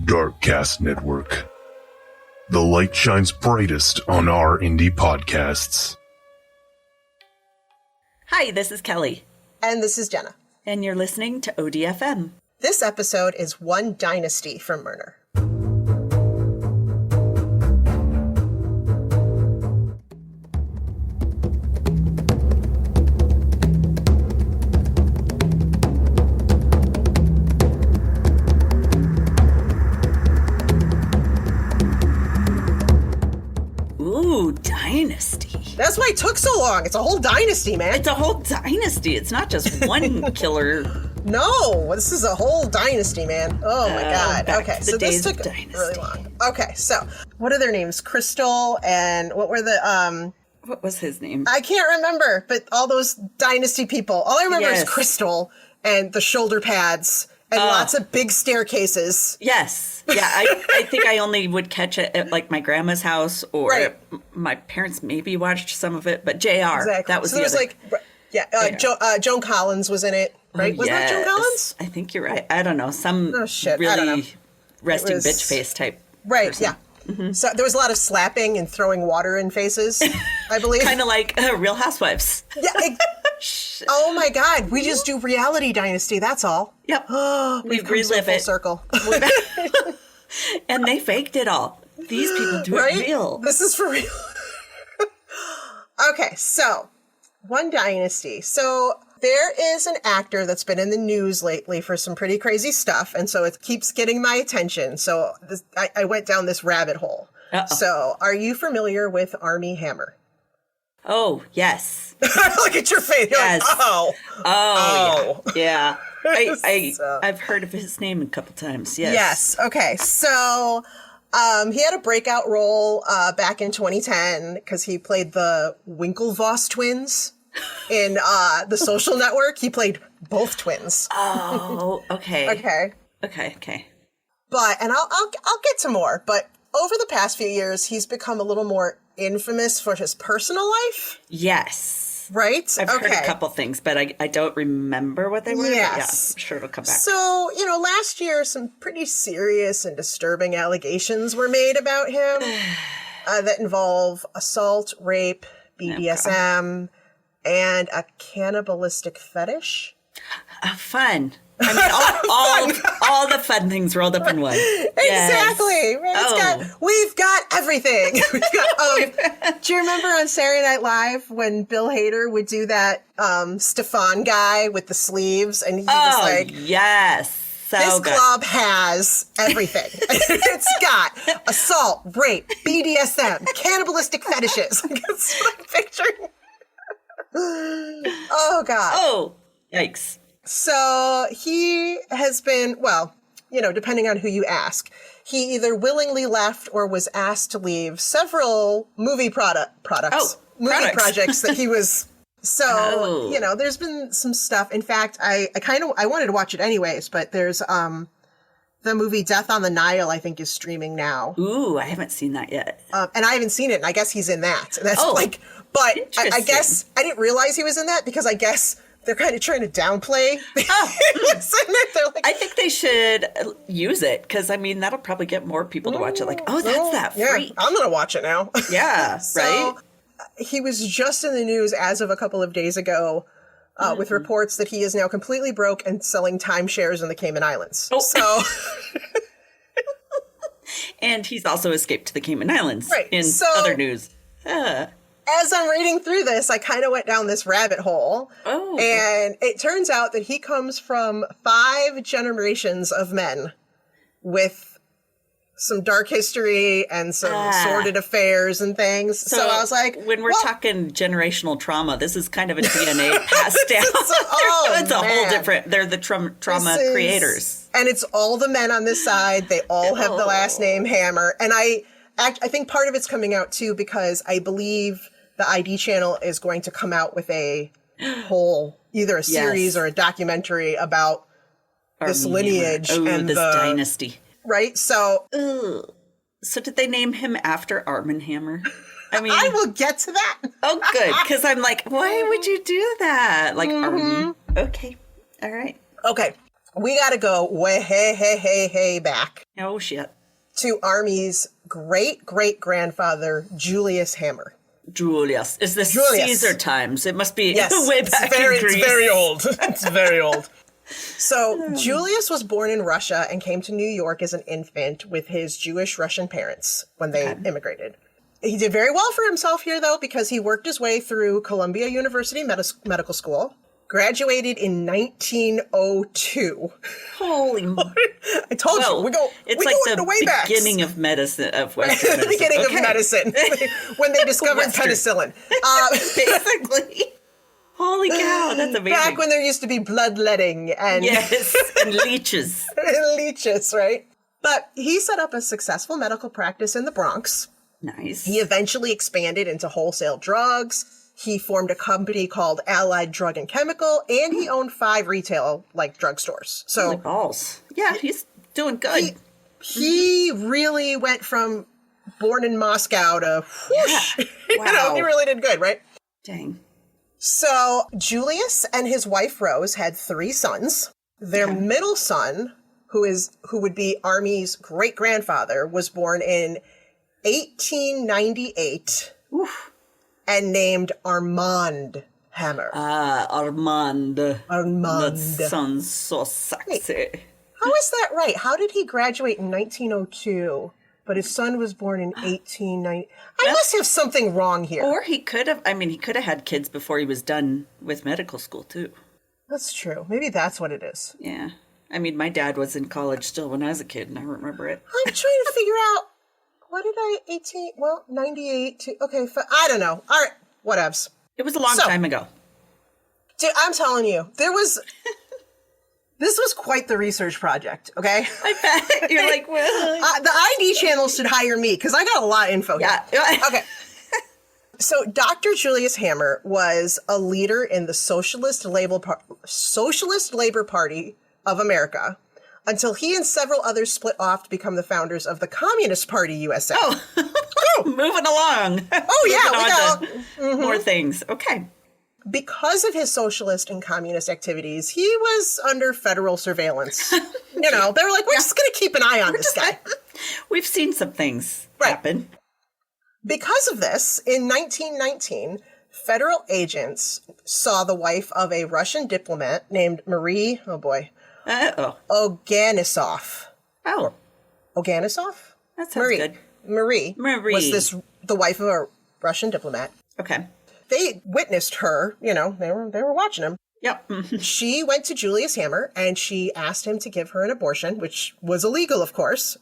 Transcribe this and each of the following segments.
Darkcast Network. The light shines brightest on our indie podcasts. Hi, this is Kelly. And this is Jenna. And you're listening to ODFM. This episode is One Dynasty from Murner. Ooh, Dynasty. That's why it took so long. It's a whole dynasty, man. It's a whole dynasty. It's not just one killer. No, this is a whole dynasty, man. Oh my God. Back Okay, to so the this days of took Dynasty. really long. Okay, so what are their names? Crystal and what were the What was his name? I can't remember, but all those dynasty people. All I remember is Yes. Crystal and the shoulder pads and lots of big staircases. Yes. Yeah, I think I only would catch it at like my grandma's house or Right. my parents maybe watched some of it, but JR. Exactly. That was so the there was other. like Joan Collins was in it, right? Was that Joan Yes. Collins? I think you're right. I don't know. Some Oh, shit. I really don't know. resting was- bitch face type. Right, person. yeah. So there was a lot of slapping and throwing water in faces, I believe. Kind of like Real Housewives. Yeah. Oh my God, we just do reality dynasty. That's all. Yep. We've come so relive full it. circle, And they faked it all. These people do right? it real. This is for real. Okay, so One Dynasty. So there is an actor that's been in the news lately for some pretty crazy stuff, and so it keeps getting my attention. So I went down this rabbit hole. Uh-oh. So are you familiar with Armie Hammer? Oh, yes. Look at your face. You're Yes. like, oh. Oh, yeah. So- I've heard of his name a couple times. Yes. Yes. Okay. So he had a breakout role back in 2010 because he played the Winklevoss twins in The Social Network. He played both twins. Oh, okay. Okay. Okay. But and I'll get to more. But over the past few years, he's become a little more infamous for his personal life. Yes. Right. I've heard a couple things, but I don't remember what they were. Yes. But yeah, I'm sure it'll come back. So, last year, some pretty serious and disturbing allegations were made about him that involve assault, rape, BDSM, and a cannibalistic fetish. Fun. I mean, all the fun things rolled up in one. Exactly. Right. We've got everything. Do you remember on Saturday Night Live when Bill Hader would do that Stefan guy with the sleeves, and he was like, yes. So this good. club has everything. It's got assault, rape, BDSM, cannibalistic fetishes. That's what I'm picturing. Oh, God. Oh, yikes. So he has been, depending on who you ask, he either willingly left or was asked to leave several movie projects that he was. So, there's been some stuff. In fact, I wanted to watch it anyways, but there's the movie Death on the Nile, I think, is streaming now. Ooh, I haven't seen that yet. And I haven't seen it, and I guess he's in that. And that's but I guess I didn't realize he was in that because I guess they're kind of trying to downplay. They're like, I think they should use it because, that'll probably get more people to watch it. Like, that's that freak. Yeah, I'm going to watch it now. Yeah, right? He was just in the news as of a couple of days ago with reports that he is now completely broke and selling timeshares in the Cayman Islands. Oh. So, and he's also escaped to the Cayman Islands in other news. As I'm reading through this, I kind of went down this rabbit hole. Oh. And it turns out that he comes from 5 generations of men with some dark history and some sordid affairs and things. So I was like, when we're talking generational trauma, this is kind of a DNA passed down. It's a whole different, they're the trauma creators. And it's all the men on this side. They all have the last name Hammer. And I think part of it's coming out too, because I believe the ID channel is going to come out with a whole, either a series or a documentary about this lineage and this dynasty. Right? So. So did they name him after Armie Hammer? I will get to that. Oh, good. Because I'm like, why would you do that? Like, Armie. Okay. All right. Okay. We got to go way back. Oh, shit. To Armie's great-great-grandfather, Julius Hammer. Julius. Is this Caesar times? It must be way back in Greece. It's very old. It's very old. So Julius was born in Russia and came to New York as an infant with his Jewish Russian parents when they immigrated. He did very well for himself here, though, because he worked his way through Columbia University Medical School, graduated in 1902. Holy I told you, it's like the beginning of medicine, of Western medicine. The beginning of medicine, when they discovered penicillin. Basically. Holy cow, that's amazing. Back when there used to be bloodletting and... Yes, and leeches. And leeches, right? But he set up a successful medical practice in the Bronx. Nice. He eventually expanded into wholesale drugs. He formed a company called Allied Drug and Chemical, and he owned 5 retail, drugstores. So... Holy balls. Yeah, he's doing good. He really went from born in Moscow to whoosh. Yeah. Wow. He really did good, right? Dang. So Julius and his wife Rose had 3 sons. Their middle son, who would be Armie's great-grandfather, was born in 1898 and named Armand Hammer. Armand. Armand. That sounds so sexy. Wait, how is that right? How did he graduate in 1902? But his son was born in 1890. I must have something wrong here. Or he could have had kids before he was done with medical school, too. That's true. Maybe that's what it is. Yeah. I mean, my dad was in college still when I was a kid, and I remember it. I'm trying to figure out, 98 to, okay, I don't know. All right, whatevs. It was a long time ago. Dude, I'm telling you, this was quite the research project, okay? I bet. You're like, well... the ID channel should hire me, because I got a lot of info here. Yeah. Okay. So Dr. Julius Hammer was a leader in the Socialist Labor Party of America until he and several others split off to become the founders of the Communist Party USA. Oh, moving along. Oh, yeah. More things. Okay. Because of his socialist and communist activities, he was under federal surveillance. They were like, we're just going to keep an eye on this guy. We've seen some things happen. Because of this, in 1919, federal agents saw the wife of a Russian diplomat named Marie, Oganisov. Oh. Oganisov? That sounds good. Marie was the wife of a Russian diplomat. Okay. They witnessed her, they were watching him. Yep. She went to Julius Hammer and she asked him to give her an abortion, which was illegal, of course.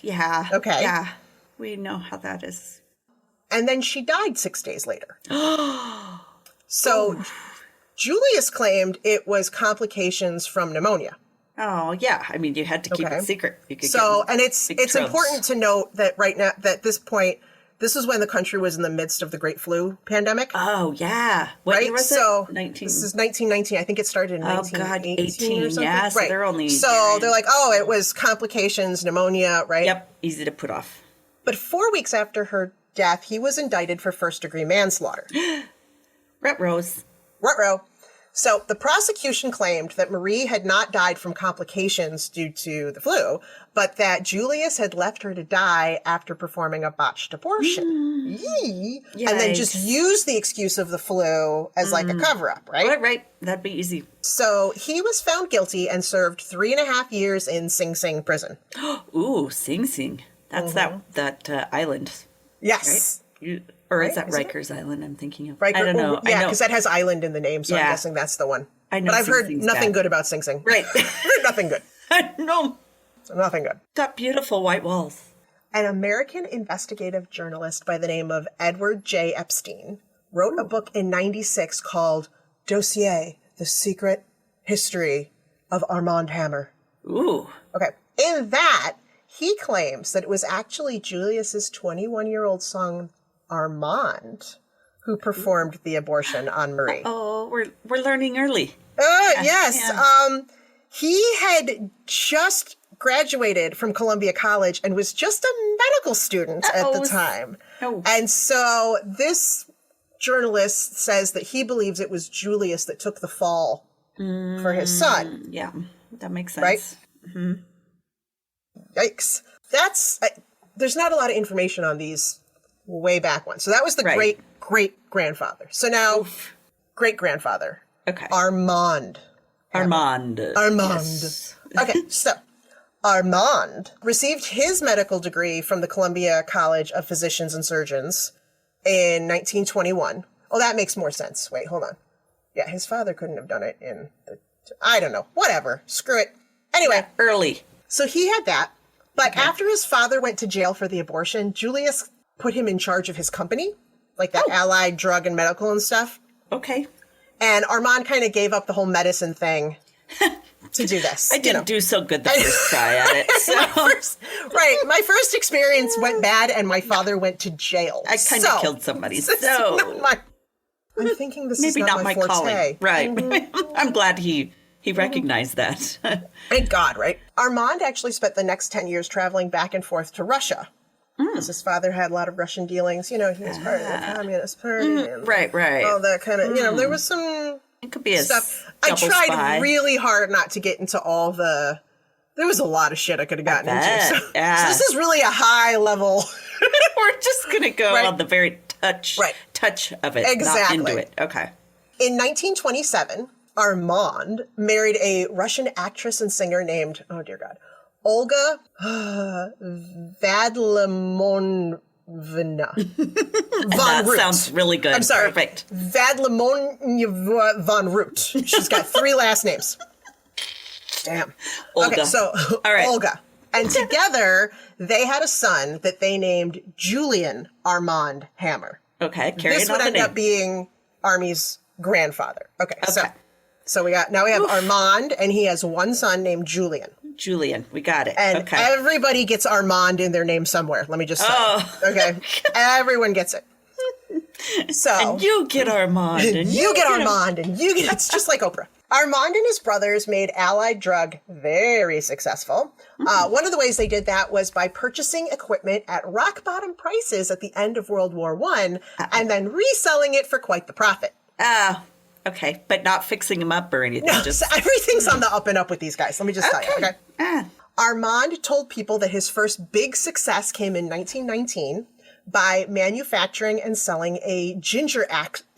Yeah. Okay. Yeah. We know how that is. And then she died 6 days later. So Julius claimed it was complications from pneumonia. Oh, yeah. I mean, you had to keep it secret. And it's important to note that right now, at this point, this was when the country was in the midst of the Great Flu pandemic. Oh, yeah. What year was it? This is 1919. I think it started in 1918 or something. Yeah, so they're only... So they're like, it was complications, pneumonia, right? Yep, easy to put off. But 4 weeks after her death, he was indicted for first-degree manslaughter. Ruh-roh. So the prosecution claimed that Marie had not died from complications due to the flu, but that Julius had left her to die after performing a botched abortion. And then just used the excuse of the flu as a cover-up, right? Right. That'd be easy. So he was found guilty and served 3.5 years in Sing Sing prison. Ooh, Sing Sing. That's that island. Yes. Right? Or is that Rikers Island I'm thinking of? Riker, I don't know. Yeah, because that has island in the name, so I'm guessing that's the one. I know. But I've heard nothing good about Sing Sing. Right. I've heard nothing good. I know. Nothing good. Got beautiful white walls. An American investigative journalist by the name of Edward J. Epstein wrote a book in 1996 called Dossier, The Secret History of Armand Hammer. Ooh. Okay. In that, he claims that it was actually Julius's 21-year-old son, Armand, who performed the abortion on Marie. Oh, we're learning early. Yes. Yeah. He had just graduated from Columbia College and was just a medical student at the time. Oh. And so this journalist says that he believes it was Julius that took the fall for his son. Yeah. that makes sense. Right? Mm-hmm. Yikes. There's not a lot of information on these way back ones. So that was the great-great-grandfather. So now, great-grandfather. Okay. Armand. Yes. Okay, so Armand received his medical degree from the Columbia College of Physicians and Surgeons in 1921. Oh, that makes more sense. Wait, hold on. Yeah, his father couldn't have done it I don't know. Whatever. Screw it. Anyway. Yeah, early. So he had that. But after his father went to jail for the abortion, Julius put him in charge of his company, like that Allied Drug and Medical and stuff. Okay. And Armand kind of gave up the whole medicine thing to do this. I didn't do so good the first try at it. So. My first experience went bad, and my father went to jail. I kind of killed somebody. So I'm thinking this maybe is not my forte. calling. Right. Mm-hmm. I'm glad he recognized that. Thank God, right? Armand actually spent the next 10 years traveling back and forth to Russia. Because his father had a lot of Russian dealings. You know, he was part of the Communist Party. And right. all that kind of, there was some it could be stuff. I tried really hard not to get into all there was a lot of shit I could have gotten into. So this is really a high level. We're just going to go on the very touch of it, exactly. not into it. Okay. In 1927, Armand married a Russian actress and singer named, oh dear God, Olga Vadlimonvna. That sounds really good. I'm sorry. Perfect. Vadlimonvna von Root. She's got 3 last names. Damn. Olga. Okay, so all right. Olga. And together, they had a son that they named Julian Armand Hammer. Okay, this would end up being Armie's grandfather. Okay. So we have Armand, and he has one son named Julian. Julian, we got it. And everybody gets Armand in their name somewhere. Let me just say. Okay, everyone gets it. So and you get Armand, and you get Armand, and you get. It's just like Oprah. Armand and his brothers made Allied Drug very successful. One of the ways they did that was by purchasing equipment at rock bottom prices at the end of World War I, and then reselling it for quite the profit. Okay, but not fixing them up or anything. No, so everything's on the up and up with these guys. Let me just tell you, okay? Armand told people that his first big success came in 1919 by manufacturing and selling a ginger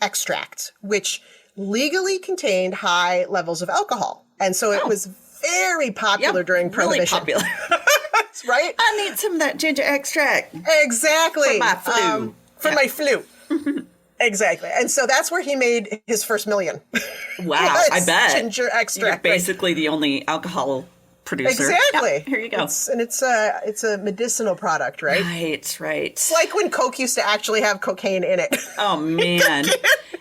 extract, which legally contained high levels of alcohol. And so it was very popular during Prohibition. Really popular. Right? I need some of that ginger extract. Exactly. For my flu. My flu. Exactly. And so that's where he made his first million. Wow, I bet. Ginger extract. You're basically the only alcohol producer. Exactly. Yep, here you go. It's a medicinal product, right? Right. It's like when Coke used to actually have cocaine in it. Oh, man.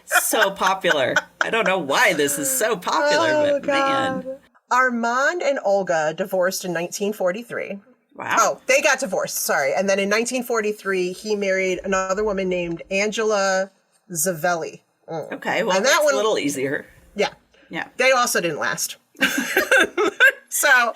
So popular. I don't know why this is so popular, but God. Man. Armand and Olga divorced in 1943. Wow. Oh, they got divorced, sorry. And then in 1943, he married another woman named Angela Zavelli. Okay, well, and that's a little easier. Yeah. Yeah. They also didn't last. So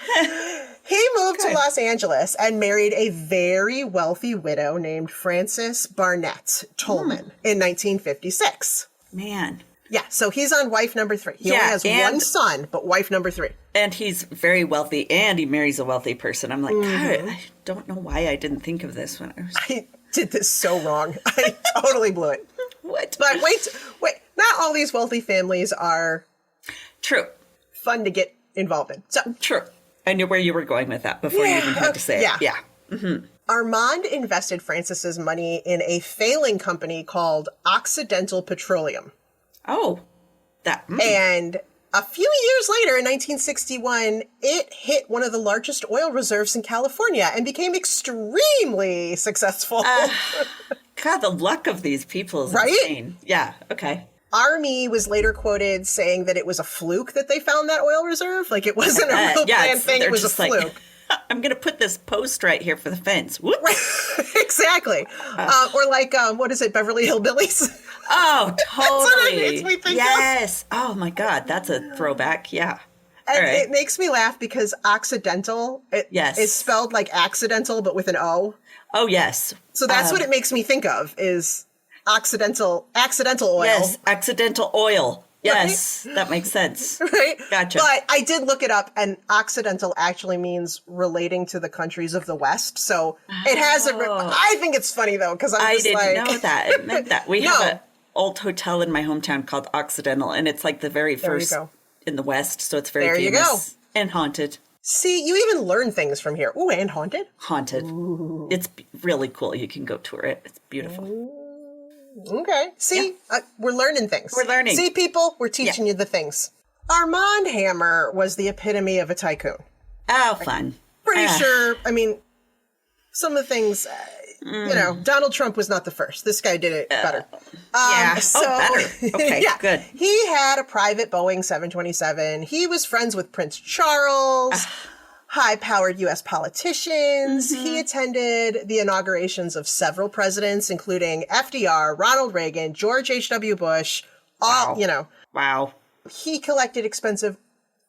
he moved to Los Angeles and married a very wealthy widow named Frances Barnett Tolman in 1956. Man. Yeah, so he's on wife number 3. He only has one son, but wife number 3. And he's very wealthy, and he marries a wealthy person. I'm like, God, I don't know why I didn't think of this when I did this so wrong. I totally blew it. What? But wait, not all these wealthy families are fun to get involved in. So true. I knew where you were going with that before you even had to say it. Yeah. Mm-hmm. Armand invested Frances's money in a failing company called Occidental Petroleum. Oh, that. And a few years later, in 1961, it hit one of the largest oil reserves in California and became extremely successful. God, the luck of these people is insane. Yeah, okay. Armie was later quoted saying that it was a fluke that they found that oil reserve. Like, it wasn't a real planned thing. It was a fluke. Like, I'm going to put this post right here for the fence. Whoops. Right. Exactly. Or like, what is it, Beverly Hillbillies? Oh, totally. That's what it makes me think of. Oh, my God. That's a throwback. Yeah. And it makes me laugh because Occidental is spelled like accidental, but with an O. Oh, yes. So that's what it makes me think of is accidental oil. Yes, accidental oil. Yes, that makes sense. Right? Gotcha. But I did look it up, and Occidental actually means relating to the countries of the West. So it has I think it's funny, though, because I didn't know that. It meant that. We have an old hotel in my hometown called Occidental, and it's like the very first in the West, so it's very famous and haunted. See, you even learn things from here. Ooh, and haunted? Haunted. Ooh. It's really cool. You can go tour it. It's beautiful. Okay. See, we're learning things. We're learning. See, people, we're teaching you the things. Armie Hammer was the epitome of a tycoon. Oh, fun. Pretty sure, I mean, some of the things, you know, Donald Trump was not the first. This guy did it better. Better. Okay, good. He had a private Boeing 727. He was friends with Prince Charles. High-powered U.S. politicians. Mm-hmm. He attended the inaugurations of several presidents, including FDR, Ronald Reagan, George H.W. Bush, all, you know. Wow. He collected expensive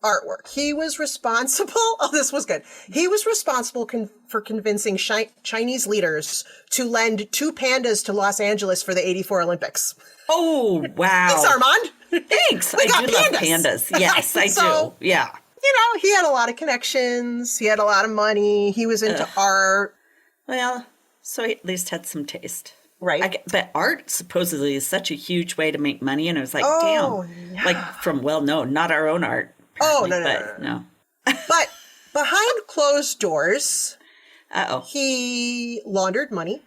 artwork. He was responsible, this was good. He was responsible for convincing Chinese leaders to lend 2 pandas to Los Angeles for the '84 Olympics. Oh, wow. Thanks, Armand. Thanks. I do love pandas. Yes, I do. Yeah. You know, he had a lot of connections. He had a lot of money. He was into art. Well, so he at least had some taste. Right. But art supposedly is such a huge way to make money. And I was like, damn. Yeah. Like from not our own art. No. But behind closed doors, Uh-oh. He laundered money.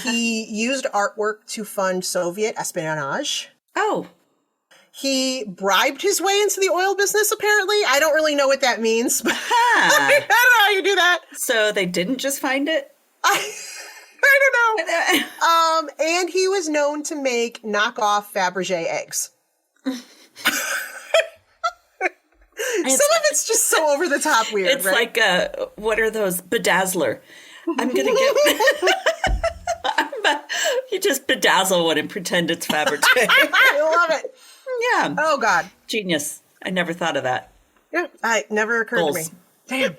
He used artwork to fund Soviet espionage. Oh. He bribed his way into the oil business, apparently. I don't really know what that means. But I don't know how you do that. So they didn't just find it? I don't know. And he was known to make knockoff Fabergé eggs. Some of it's just so over the top weird. It's right? like, what are those? Bedazzler. I'm going to get... You just bedazzle one and pretend it's Fabergé. I love it. Yeah. Oh, God. Genius. I never thought of that. Yeah, it never occurred to me. Damn.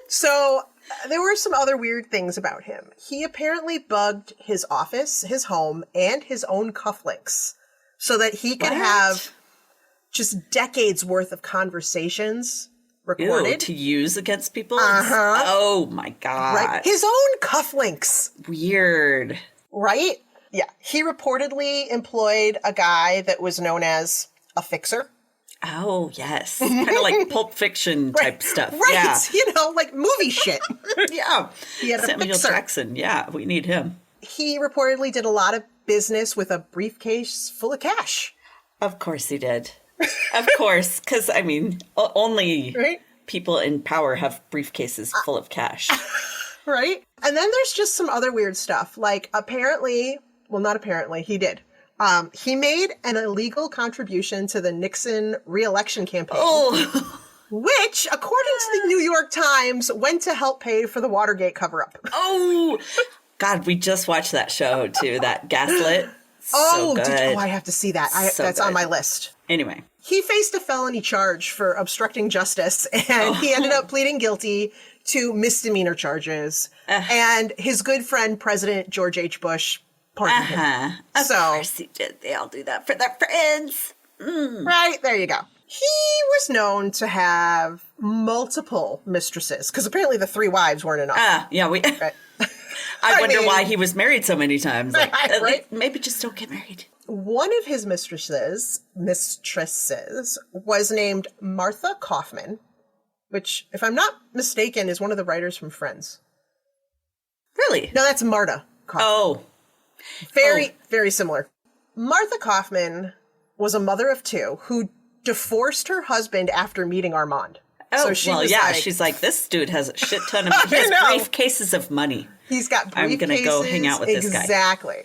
So there were some other weird things about him. He apparently bugged his office, his home, and his own cufflinks so that he could have just decades worth of conversations recorded. Ew, to use against people? Uh-huh. Oh, my God. Right. His own cufflinks. Weird. Right? Yeah. He reportedly employed a guy that was known as a fixer. Oh, yes. Kind of like Pulp Fiction type stuff. Right. Yeah. You know, like movie shit. Yeah. He had Samuel Jackson. Yeah, we need him. He reportedly did a lot of business with a briefcase full of cash. Of course he did. Of course. Because, I mean, only people in power have briefcases full of cash. Right? And then there's just some other weird stuff. Like, apparently... Well, not apparently. He did. He made an illegal contribution to the Nixon re-election campaign, which, according to the New York Times, went to help pay for the Watergate cover-up. Oh, God, we just watched that show, too, that Gaslit. Oh, so good. I have to see that. That's on my list. Anyway. He faced a felony charge for obstructing justice, and he ended up pleading guilty to misdemeanor charges. And his good friend, President George H. Bush, pardoned him. Of course he did. They all do that for their friends. Right, there you go. He was known to have multiple mistresses, because apparently the 3 wives weren't enough. Yeah, Right. I wonder why he was married so many times. Like, right? Maybe just don't get married. One of his mistresses was named Martha Kaufman, which, if I'm not mistaken, is one of the writers from Friends. Really? No, that's Marta Kaufman. Oh. Very similar. Martha Kaufman was a mother of 2 who divorced her husband after meeting Armand. Oh, so she's like, this dude has a shit ton of he has briefcases of money. He's got briefcases. I'm going to go hang out with this guy. Exactly.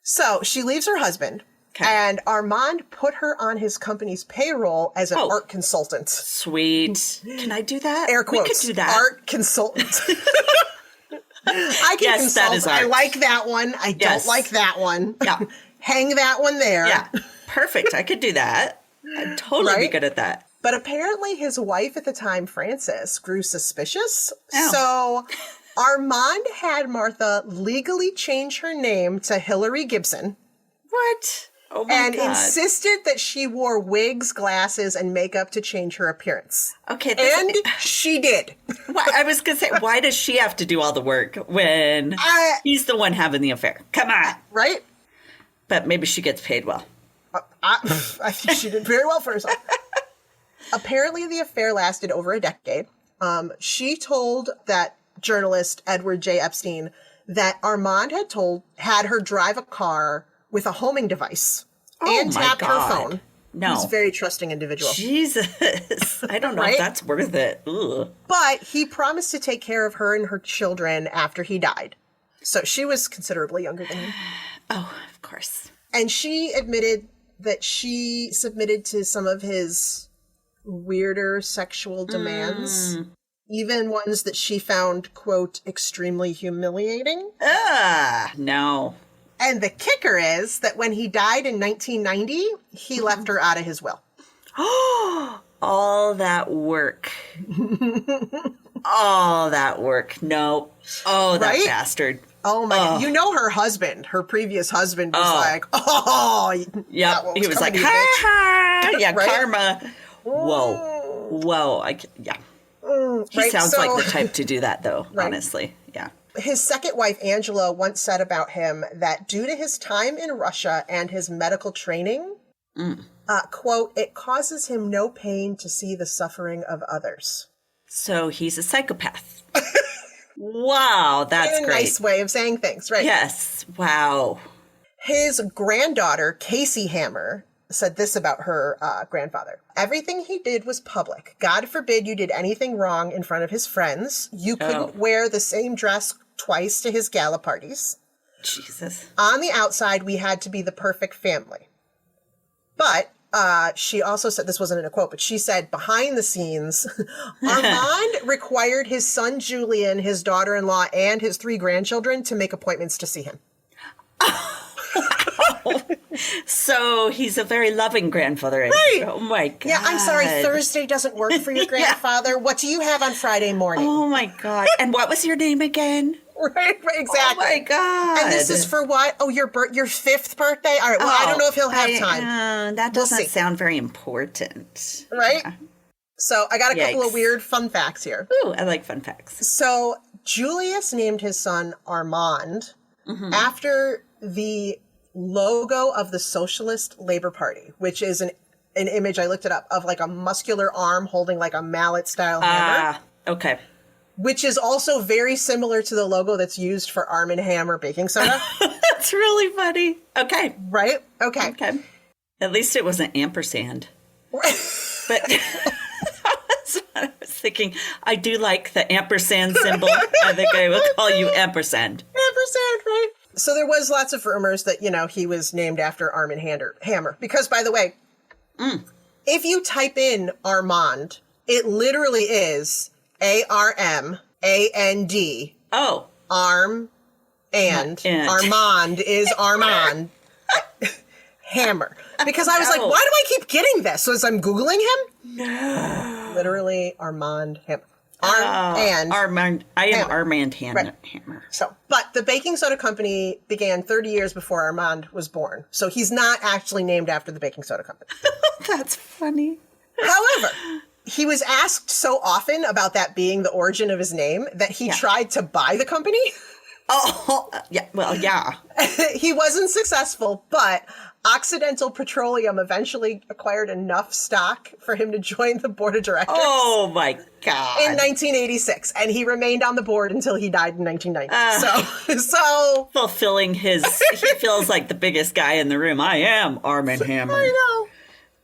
So she leaves her husband, and Armand put her on his company's payroll as an art consultant. Sweet. Can I do that? Air quotes. We could do that. Art consultant. I can consult. That is art. I like that one. I don't like that one. Yeah. Hang that one there. Yeah. Perfect. I could do that. I'd totally be good at that. But apparently his wife at the time, Frances, grew suspicious. Oh. So Armand had Martha legally change her name to Hillary Gibson. What? Oh my and God. insisted that she wore wigs, glasses, and makeup to change her appearance. Okay. And she did. I was going to say, why does she have to do all the work when he's the one having the affair? Come on. Right? But maybe she gets paid well. I think she did very well for herself. Apparently, the affair lasted over a decade. She told that journalist, Edward J. Epstein, that Armand had her drive a car with a homing device and tapped her phone. No. He's a very trusting individual. Jesus. I don't know if that's worth it. Ugh. But he promised to take care of her and her children after he died. So she was considerably younger than him. Oh, of course. And she admitted that she submitted to some of his weirder sexual demands. Even ones that she found, quote, extremely humiliating. No. And the kicker is that when he died in 1990, he left her out of his will. All that work. All that work. No. Oh, that bastard. Oh, my God. You know her husband, her previous husband was like, yeah. He was like, ha ha. Yeah, right? Karma. Whoa. Yeah. He sounds like the type to do that, though, honestly. Yeah. His second wife, Angela, once said about him that due to his time in Russia and his medical training, quote, it causes him no pain to see the suffering of others. So he's a psychopath. Wow, that's great. Nice way of saying things, right? Yes. Wow. His granddaughter, Casey Hammer, said this about her grandfather. Everything he did was public. God forbid you did anything wrong in front of his friends. You couldn't wear the same dress twice to his gala parties. Jesus. On the outside, we had to be the perfect family. But she also said, this wasn't in a quote, but she said, behind the scenes, Armand required his son Julian, his daughter-in-law, and his 3 grandchildren to make appointments to see him. So he's a very loving grandfather. Right. Oh, my God. Yeah, I'm sorry, Thursday doesn't work for your grandfather. Yeah. What do you have on Friday morning? Oh, my God. And what was your name again? Right, exactly. Oh, my God. And this is for what? Oh, your 5th birthday? All right, well, I don't know if he'll have time. That doesn't sound very important. Right? Yeah. So I got a couple of weird fun facts here. Ooh, I like fun facts. So Julius named his son Armand after the logo of the Socialist Labor Party, which is an image, I looked it up, of like a muscular arm holding like a mallet-style hammer. Okay. Which is also very similar to the logo that's used for Armie Hammer baking soda. That's really funny. Okay. Right? Okay. At least it wasn't ampersand. But that's what I was thinking. I do like the ampersand symbol. I think I will call you ampersand. Ampersand, right? So there was lots of rumors that, he was named after Armie Hammer. Because, by the way, if you type in Armand, it literally is Armand. Oh. Arm and Armand is Armand Hammer. Because I was like, why do I keep getting this? So as I'm Googling him? No. Literally Armand Hammer. Armand. I am Armand Hammer. Right. So, but the baking soda company began 30 years before Armand was born. So he's not actually named after the baking soda company. That's funny. However, he was asked so often about that being the origin of his name that he tried to buy the company. Oh, yeah. Well, yeah. He wasn't successful, but Occidental Petroleum eventually acquired enough stock for him to join the board of directors. Oh, my God. In 1986. And he remained on the board until he died in 1990. So fulfilling he feels like the biggest guy in the room. I am Armie Hammer. I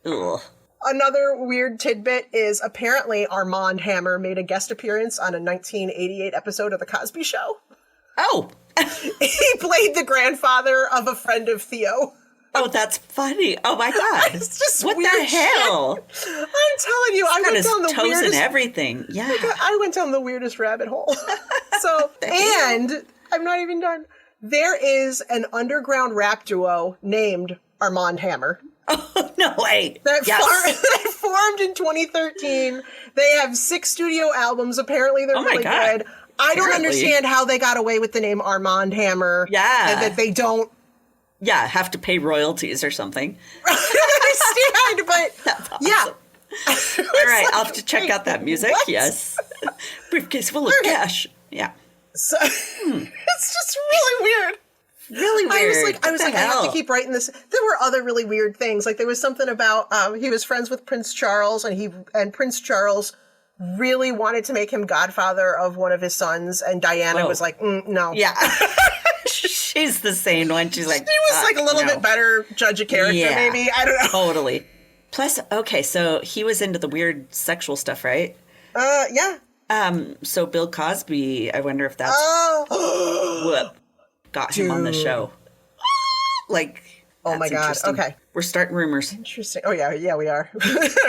know. Ugh. Another weird tidbit is apparently Armand Hammer made a guest appearance on a 1988 episode of The Cosby Show. Oh. He played the grandfather of a friend of Theo. Oh, that's funny. Oh, my God. It's just what weird the hell? Shit. I'm telling you, I went down the toes weirdest... and everything. Yeah. I went down the weirdest rabbit hole. So, and I'm not even done. There is an underground rap duo named Armand Hammer. Oh, no way. That formed in 2013. They have 6 studio albums. Apparently, they're really good. I don't understand how they got away with the name Armand Hammer. Yeah. And that they don't Yeah, have to pay royalties or something. I don't understand, but That's awesome. yeah. All right, I'll have to check out that music. What? Yes. Briefcase full of cash. Yeah. So, it's just really weird. Really weird. I was like, I have to keep writing this. There were other really weird things. Like there was something about he was friends with Prince Charles, and Prince Charles really wanted to make him godfather of one of his sons, and Diana was like, no. Yeah. She's the sane one. She's like, she was like a little bit better judge of character, maybe. I don't know. Totally. Plus, okay, so he was into the weird sexual stuff, right? Yeah. So Bill Cosby, I wonder if that's what got him on the show. Like, oh my God. Okay. We're starting rumors. Interesting. Oh yeah, we are.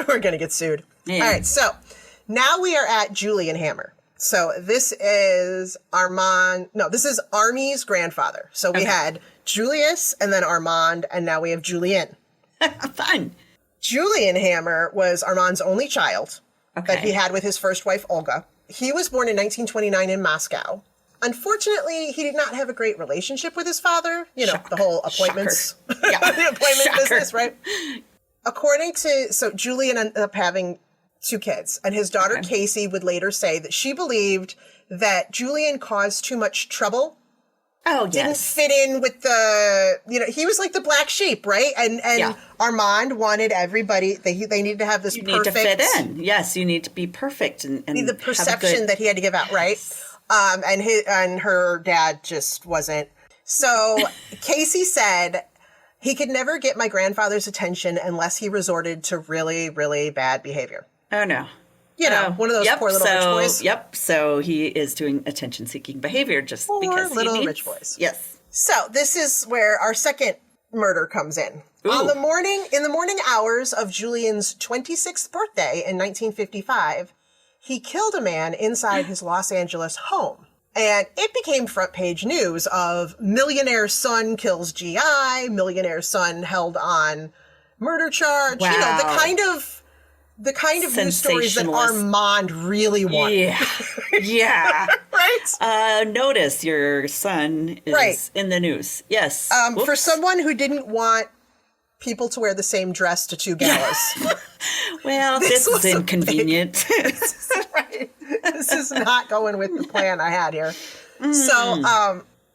We're going to get sued. Yeah. All right, so now we are at Julian Hammer. So this is this is Armie's grandfather. So we had Julius and then Armand, and now we have Julian. Fun. Julian Hammer was Armand's only child that he had with his first wife, Olga. He was born in 1929 in Moscow. Unfortunately, he did not have a great relationship with his father. You know, the whole appointments, the appointment business, right? So Julian ended up having 2 kids, and his daughter Casey would later say that she believed that Julian caused too much trouble. Oh, didn't fit in with the, he was like the black sheep, right? And Armand wanted everybody, they needed to have this perfect. You need to fit in. Yes, you need to be perfect. And the perception that he had to give out, right? And her dad just wasn't. So Casey said he could never get my grandfather's attention unless he resorted to really, really bad behavior. Oh, no. One of those poor little rich boys. Yep. So he is doing attention-seeking behavior just because he needs. Rich boys. Yes. So this is where our second murder comes in. In the morning hours of Julian's 26th birthday in 1955, he killed a man inside his Los Angeles home. And it became front page news of millionaire son kills GI, millionaire son held on murder charge. Wow. The kind of news stories that Armand really wanted. Yeah. Right? Notice your son is in the news. Yes. For someone who didn't want people to wear the same dress to 2 galas. Well, this is inconvenient. Right. This is not going with the plan I had here. So,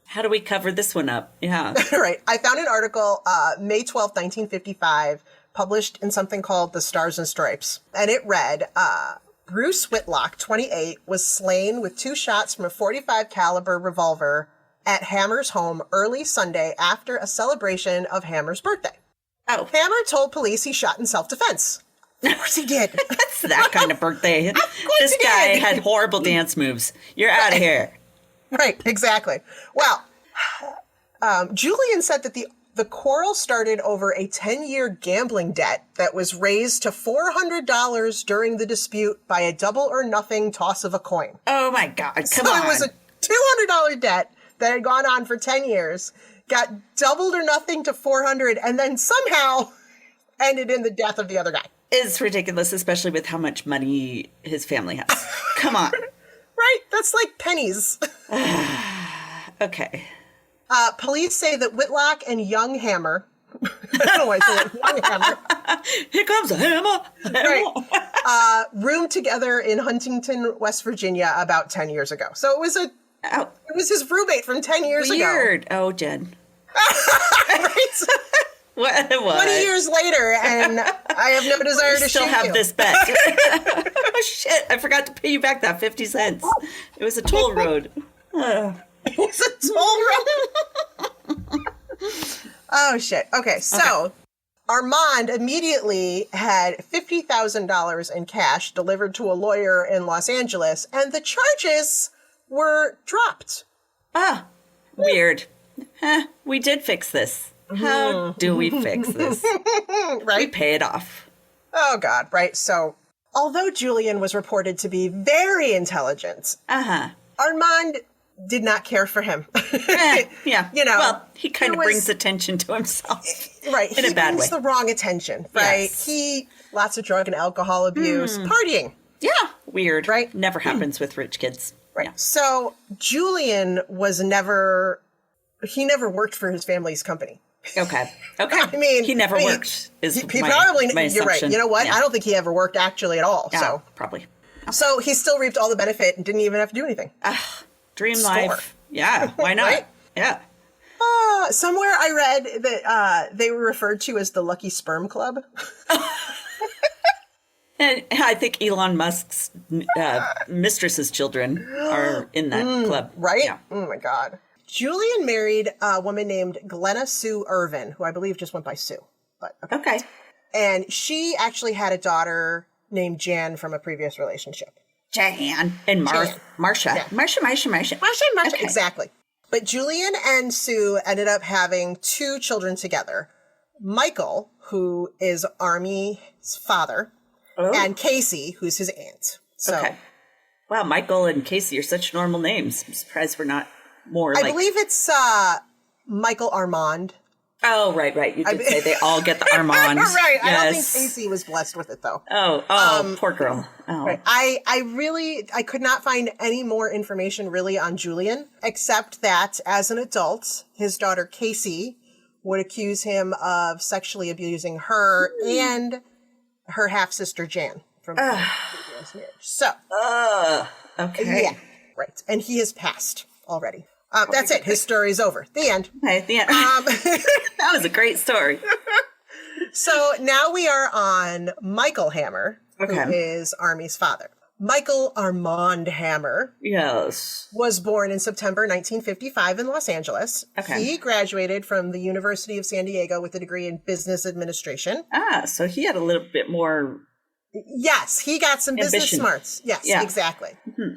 how do we cover this one up? Yeah. Right. I found an article, May 12th, 1955, published in something called The Stars and Stripes. And it read, Bruce Whitlock, 28, was slain with 2 shots from a .45 caliber revolver at Hammer's home early Sunday after a celebration of Hammer's birthday. Oh. Hammer told police he shot in self-defense. Of course he did. That's that kind of birthday. This guy had horrible dance moves. You're out of here. Right, exactly. Well, Julian said that the quarrel started over a 10-year gambling debt that was raised to $400 during the dispute by a double or nothing toss of a coin. Oh my God, come on. So it was a $200 debt that had gone on for 10 years, got doubled or nothing to $400, and then somehow ended in the death of the other guy. It's ridiculous, especially with how much money his family has. Come on. Right? That's like pennies. Okay. Police say that Whitlock and young Hammer, I don't know why I say that, young Hammer. Here comes a hammer. Right. Roomed together in Huntington, West Virginia about 10 years ago. So it was his roommate from 10 years ago. Weird. Oh, Jen. Right? What? 20 years later, and I have no desire to still shoot have you. this bet. Oh, shit. I forgot to pay you back that 50 cents. It was a toll road. It was a toll road. Oh, shit. Okay, so Armand immediately had $50,000 in cash delivered to a lawyer in Los Angeles, and the charges were dropped. Weird. We did fix this. How do we fix this? Right? We pay it off. Oh, God, right. So, although Julian was reported to be very intelligent, Armand did not care for him. Yeah. Well, he kind of brings attention to himself. Right. In a bad way. He brings the wrong attention, right? Yes. Lots of drug and alcohol abuse, partying. Yeah. Weird. Right? Never happens with rich kids. Right. Yeah. So Julian he never worked for his family's company. Okay. I mean, he never worked. He probably. You're right. You know what? Yeah. I don't think he ever worked actually at all. Yeah, so probably. So he still reaped all the benefit and didn't even have to do anything. Dream life. Yeah. Why not? Right? Yeah. Somewhere I read that they were referred to as the Lucky Sperm Club. And I think Elon Musk's mistress's children are in that club. Right? Yeah. Oh, my God. Julian married a woman named Glenna Sue Irvin, who I believe just went by Sue. But Okay. And she actually had a daughter named Jan from a previous relationship. Jan. And Marcia. Yeah. Marcia. Okay. Exactly. But Julian and Sue ended up having 2 children together. Michael, who is Armie's father, and Casey, who's his aunt. So, okay. Wow, Michael and Casey are such normal names. I'm surprised we're not more I believe it's Michael Armand. Oh, right. You did say they all get the Armand. Right. Yes. I don't think Casey was blessed with it, though. Oh, poor girl. Oh. Right. I could not find any more information really on Julian, except that as an adult, his daughter Casey would accuse him of sexually abusing her and her half-sister Jan from the previous marriage. So. Okay. Yeah. Right. And he has passed already. That's it. His story's over. The end. Okay, the end. That was a great story. So now we are on Michael Hammer, who is Armie's father. Michael Armand Hammer was born in September 1955 in Los Angeles. Okay. He graduated from the University of San Diego with a degree in business administration. So he had a little bit more... Yes, he got some ambition. Business smarts. Yes, exactly. Mm-hmm.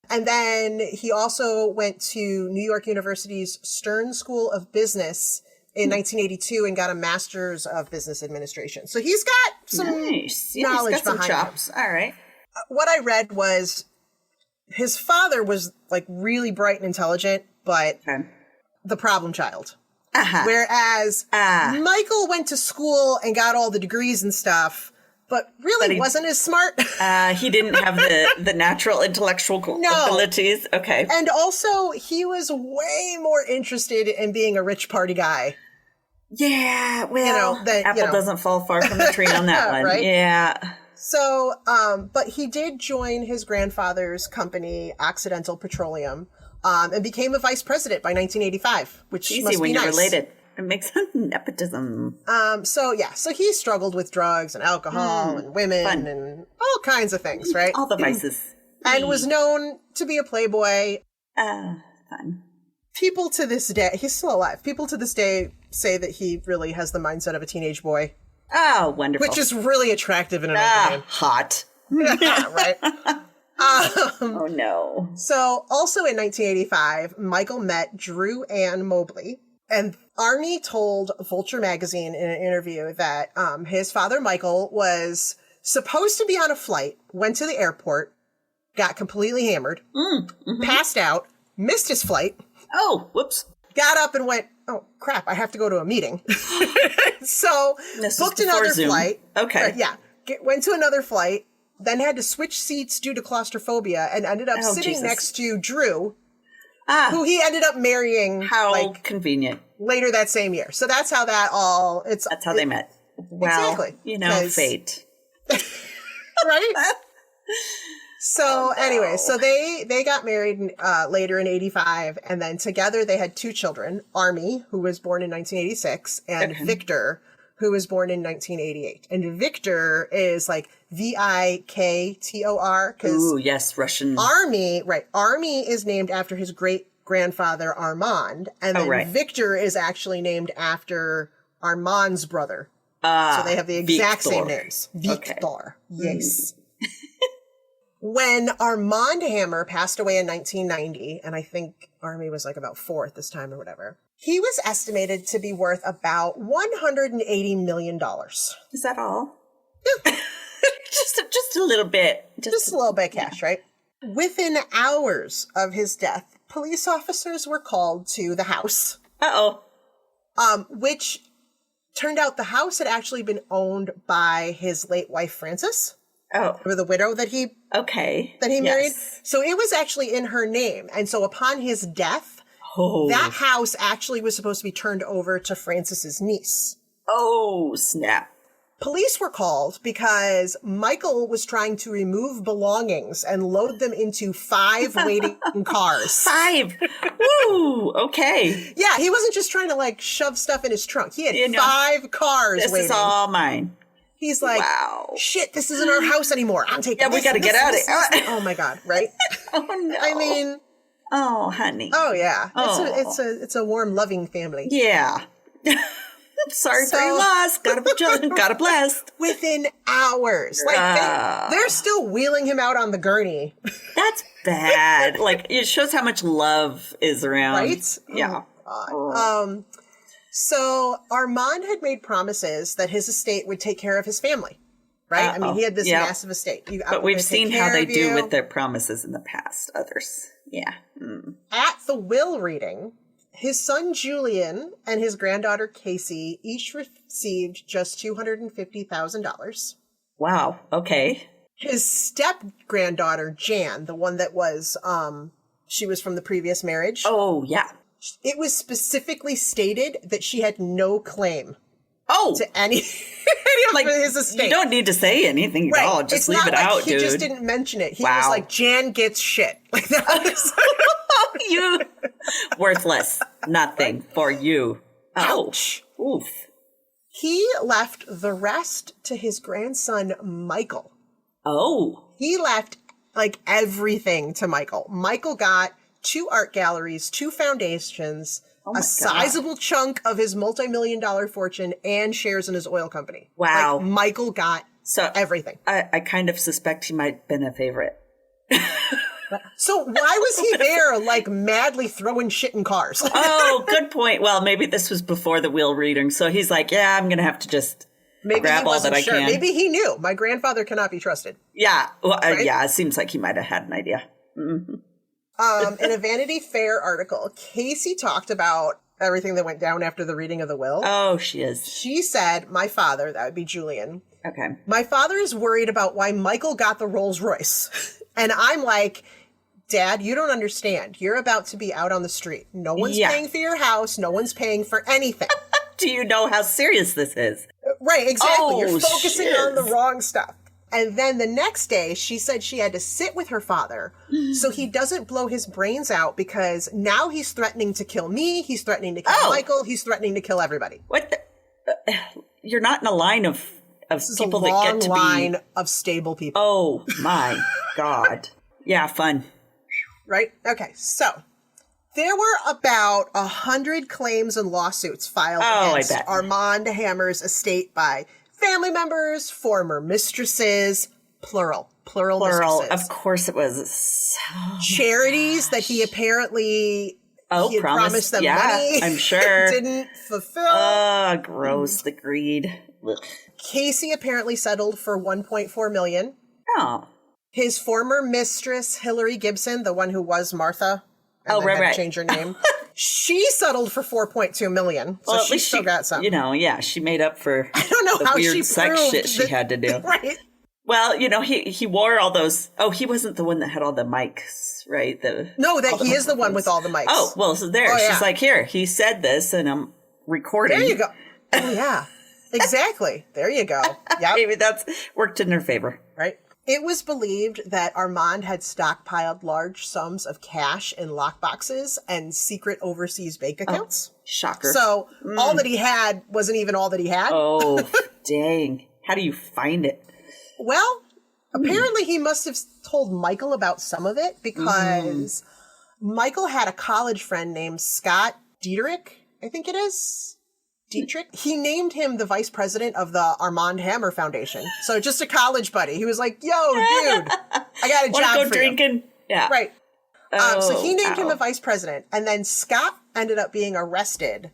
And then he also went to New York University's Stern School of Business in 1982 and got a master's of business administration. So he's got some knowledge behind him. All right. What I read was his father was like really bright and intelligent, but the problem child. Whereas Michael went to school and got all the degrees and stuff, but really wasn't as smart. He didn't have the natural intellectual abilities. Okay. And also, he was way more interested in being a rich party guy. Yeah, well, apple doesn't fall far from the tree on that one. Right? Yeah. So, but he did join his grandfather's company, Occidental Petroleum, and became a vice president by 1985, which easy must be when nice. You're related. It makes nepotism. So he struggled with drugs and alcohol and women and all kinds of things, right? All the vices. And was known to be a playboy. Fun. People to this day, he's still alive. People to this day say that he really has the mindset of a teenage boy. Oh, wonderful. Which is really attractive in an older man. Hot. Right? Oh, no. So, also in 1985, Michael met Drew Ann Mobley. And Armie told Vulture magazine in an interview that his father, Michael, was supposed to be on a flight, went to the airport, got completely hammered, passed out, missed his flight. Oh, whoops. Got up and went, oh, crap, I have to go to a meeting. So, booked another flight. Okay. Went to another flight, then had to switch seats due to claustrophobia and ended up sitting next to Drew, who he ended up marrying. How convenient. Later that same year. So that's how that's how they met. Well, exactly. Fate. Right? So anyway, so they got married later in 85, and then together they had 2 children, Armie, who was born in 1986, and Victor, who was born in 1988. And Victor is like Viktor, Ooh, yes, Russian. Armie is named after his great-grandfather Armand, and then Victor is actually named after Armand's brother. So they have the exact same names. Victor. Yes. When Armand Hammer passed away in 1990, and I think Armie was like about 4 at this time or whatever, he was estimated to be worth about $180 million. Is that all? Yeah. just a little bit. Just a little bit of cash, right? Within hours of his death, police officers were called to the house. Which turned out the house had actually been owned by his late wife, Frances. Or the widow that he married. So it was actually in her name. And so upon his death, Oh. That house actually was supposed to be turned over to Francis's niece. Oh, snap. Police were called because Michael was trying to remove belongings and load them into 5 waiting cars. 5? Woo! Okay. Yeah, he wasn't just trying to, like, shove stuff in his trunk. He had 5 cars waiting. This is all mine. He's like, wow. Shit, this isn't our house anymore. I'm taking this. Yeah, we gotta get out of here. Oh, my God, right? Oh, no. I mean... Oh, honey. Oh, yeah. Oh. It's a warm, loving family. Yeah. Sorry for your loss. Gotta bless. Within hours. Like, they're still wheeling him out on the gurney. That's bad. Like, it shows how much love is around. Right? Yeah. Oh, so Armand had made promises that his estate would take care of his family. Right? I mean, he had this massive estate. But we've seen how they do with their promises in the past. Others. Yeah. Mm. At the will reading, his son Julian and his granddaughter Casey each received just $250,000. Wow. Okay. His step-granddaughter, Jan, the one that was, she was from the previous marriage. Oh, yeah. It was specifically stated that she had no claim. To any of his estate. You don't need to say anything at all. Just leave it out, dude. He just didn't mention it. He was like, Jan gets shit. Like that was you worthless. Nothing for you. Ouch. Oh. Oof. He left the rest to his grandson, Michael. Oh. He left like everything to Michael. Michael got 2 art galleries, 2 foundations, a sizable chunk of his multi-million-dollar fortune, and shares in his oil company. Wow. Like, Michael got everything. I kind of suspect he might have been a favorite. So why was he there, like, madly throwing shit in cars? Oh, good point. Well, maybe this was before the will reading, so he's like, yeah, I'm going to have to just grab all that I can. Maybe he knew. My grandfather cannot be trusted. Yeah. Well, yeah, it seems like he might have had an idea. Mm-hmm. In a Vanity Fair article, Casey talked about everything that went down after the reading of the will. Oh, she is. She said, my father, that would be Julian. Okay. My father is worried about why Michael got the Rolls Royce. And I'm like, Dad, you don't understand. You're about to be out on the street. No one's paying for your house. No one's paying for anything. Do you know how serious this is? Right, exactly. Oh, you're focusing on the wrong stuff. And then the next day, she said she had to sit with her father so he doesn't blow his brains out, because now he's threatening to kill me. He's threatening to kill Michael. He's threatening to kill everybody. What? You're not in a line of people that get to be... line of stable people. Oh, my God. Yeah, fun. Right? Okay, so there were about 100 claims and lawsuits filed against Armie Hammer's estate by family members, former mistresses, plural mistresses. Of course it was. Charities that he apparently he had promised them money. I'm sure. Didn't fulfill. Oh, gross. The greed. Ugh. Casey apparently settled for $1.4 million. Oh. His former mistress, Hillary Gibson, the one who was Martha, and then had to change her name, she settled for $4.2 million. So she still got some. You know, she made up for I don't know the how weird she sex shit she had to do. Right. Well, you know, he wore all those. Oh, he wasn't the one that had all the mics, right? He is the one with all the mics. Oh, well, so there. She's like, here, he said this, and I'm recording. There you go. Oh, yeah. Exactly. There you go. Yeah. Maybe that's worked in her favor. Right. It was believed that Armand had stockpiled large sums of cash in lockboxes and secret overseas bank accounts. Oh, shocker. So all that he had wasn't even all that he had. Oh, dang. How do you find it? Well, apparently he must have told Michael about some of it, because Michael had a college friend named Scott Dietrich, I think it is. Dietrich. He named him the vice president of the Armie Hammer Foundation. So just a college buddy. He was like, yo, dude, I got a job for drinking? you. Yeah. Right. So he named him a vice president. And then Scott ended up being arrested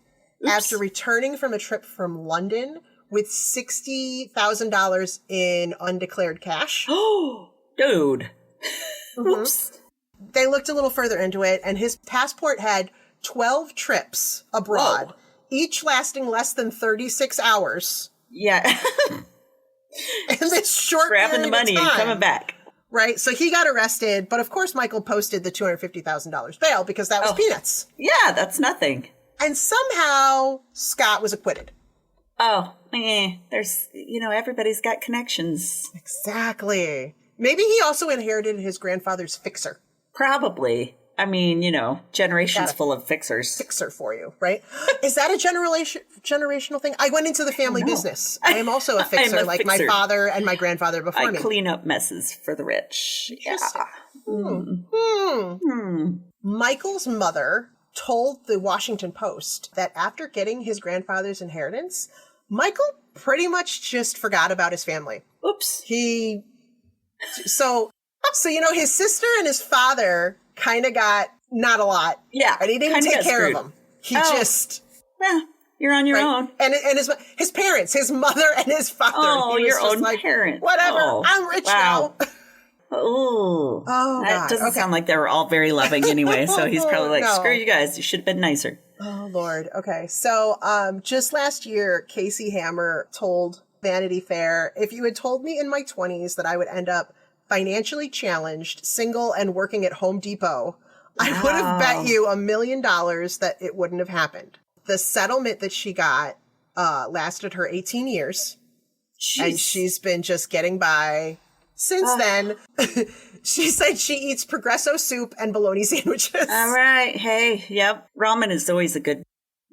after returning from a trip from London with $60,000 in undeclared cash. Oh, dude. Oops. They looked a little further into it, and his passport had 12 trips abroad, each lasting less than 36 hours. Yeah. In this short grabbing period the money of time. and coming back. Right? So he got arrested, but of course Michael posted the $250,000 bail because that was peanuts. Yeah, that's nothing. And somehow Scott was acquitted. Oh, there's, everybody's got connections. Exactly. Maybe he also inherited his grandfather's fixer. Probably. I mean, generations full of fixers. Fixer for you, right? Is that a generational thing? I went into the family business. I am also a fixer, like my father and my grandfather before me. I clean up messes for the rich. Yeah. Michael's mother told the Washington Post that after getting his grandfather's inheritance, Michael pretty much just forgot about his family. Oops. So his sister and his father kind of got not a lot. Yeah. And he didn't take care of them. He just... Yeah, you're on your own. And his parents, his mother and his father. Oh, he was your just own parents. Whatever, I'm rich now. Oh, that doesn't sound like they were all very loving anyway. So he's probably like, screw you guys. You should have been nicer. Oh, Lord. Okay. So just last year, Casey Hammer told Vanity Fair, if you had told me in my 20s that I would end up financially challenged, single, and working at Home Depot, I would have bet you $1 million that it wouldn't have happened. The settlement that she got lasted her 18 years. Jeez. And she's been just getting by since then. She said she eats Progresso soup and bologna sandwiches. All right. Hey, yep. Ramen is always a good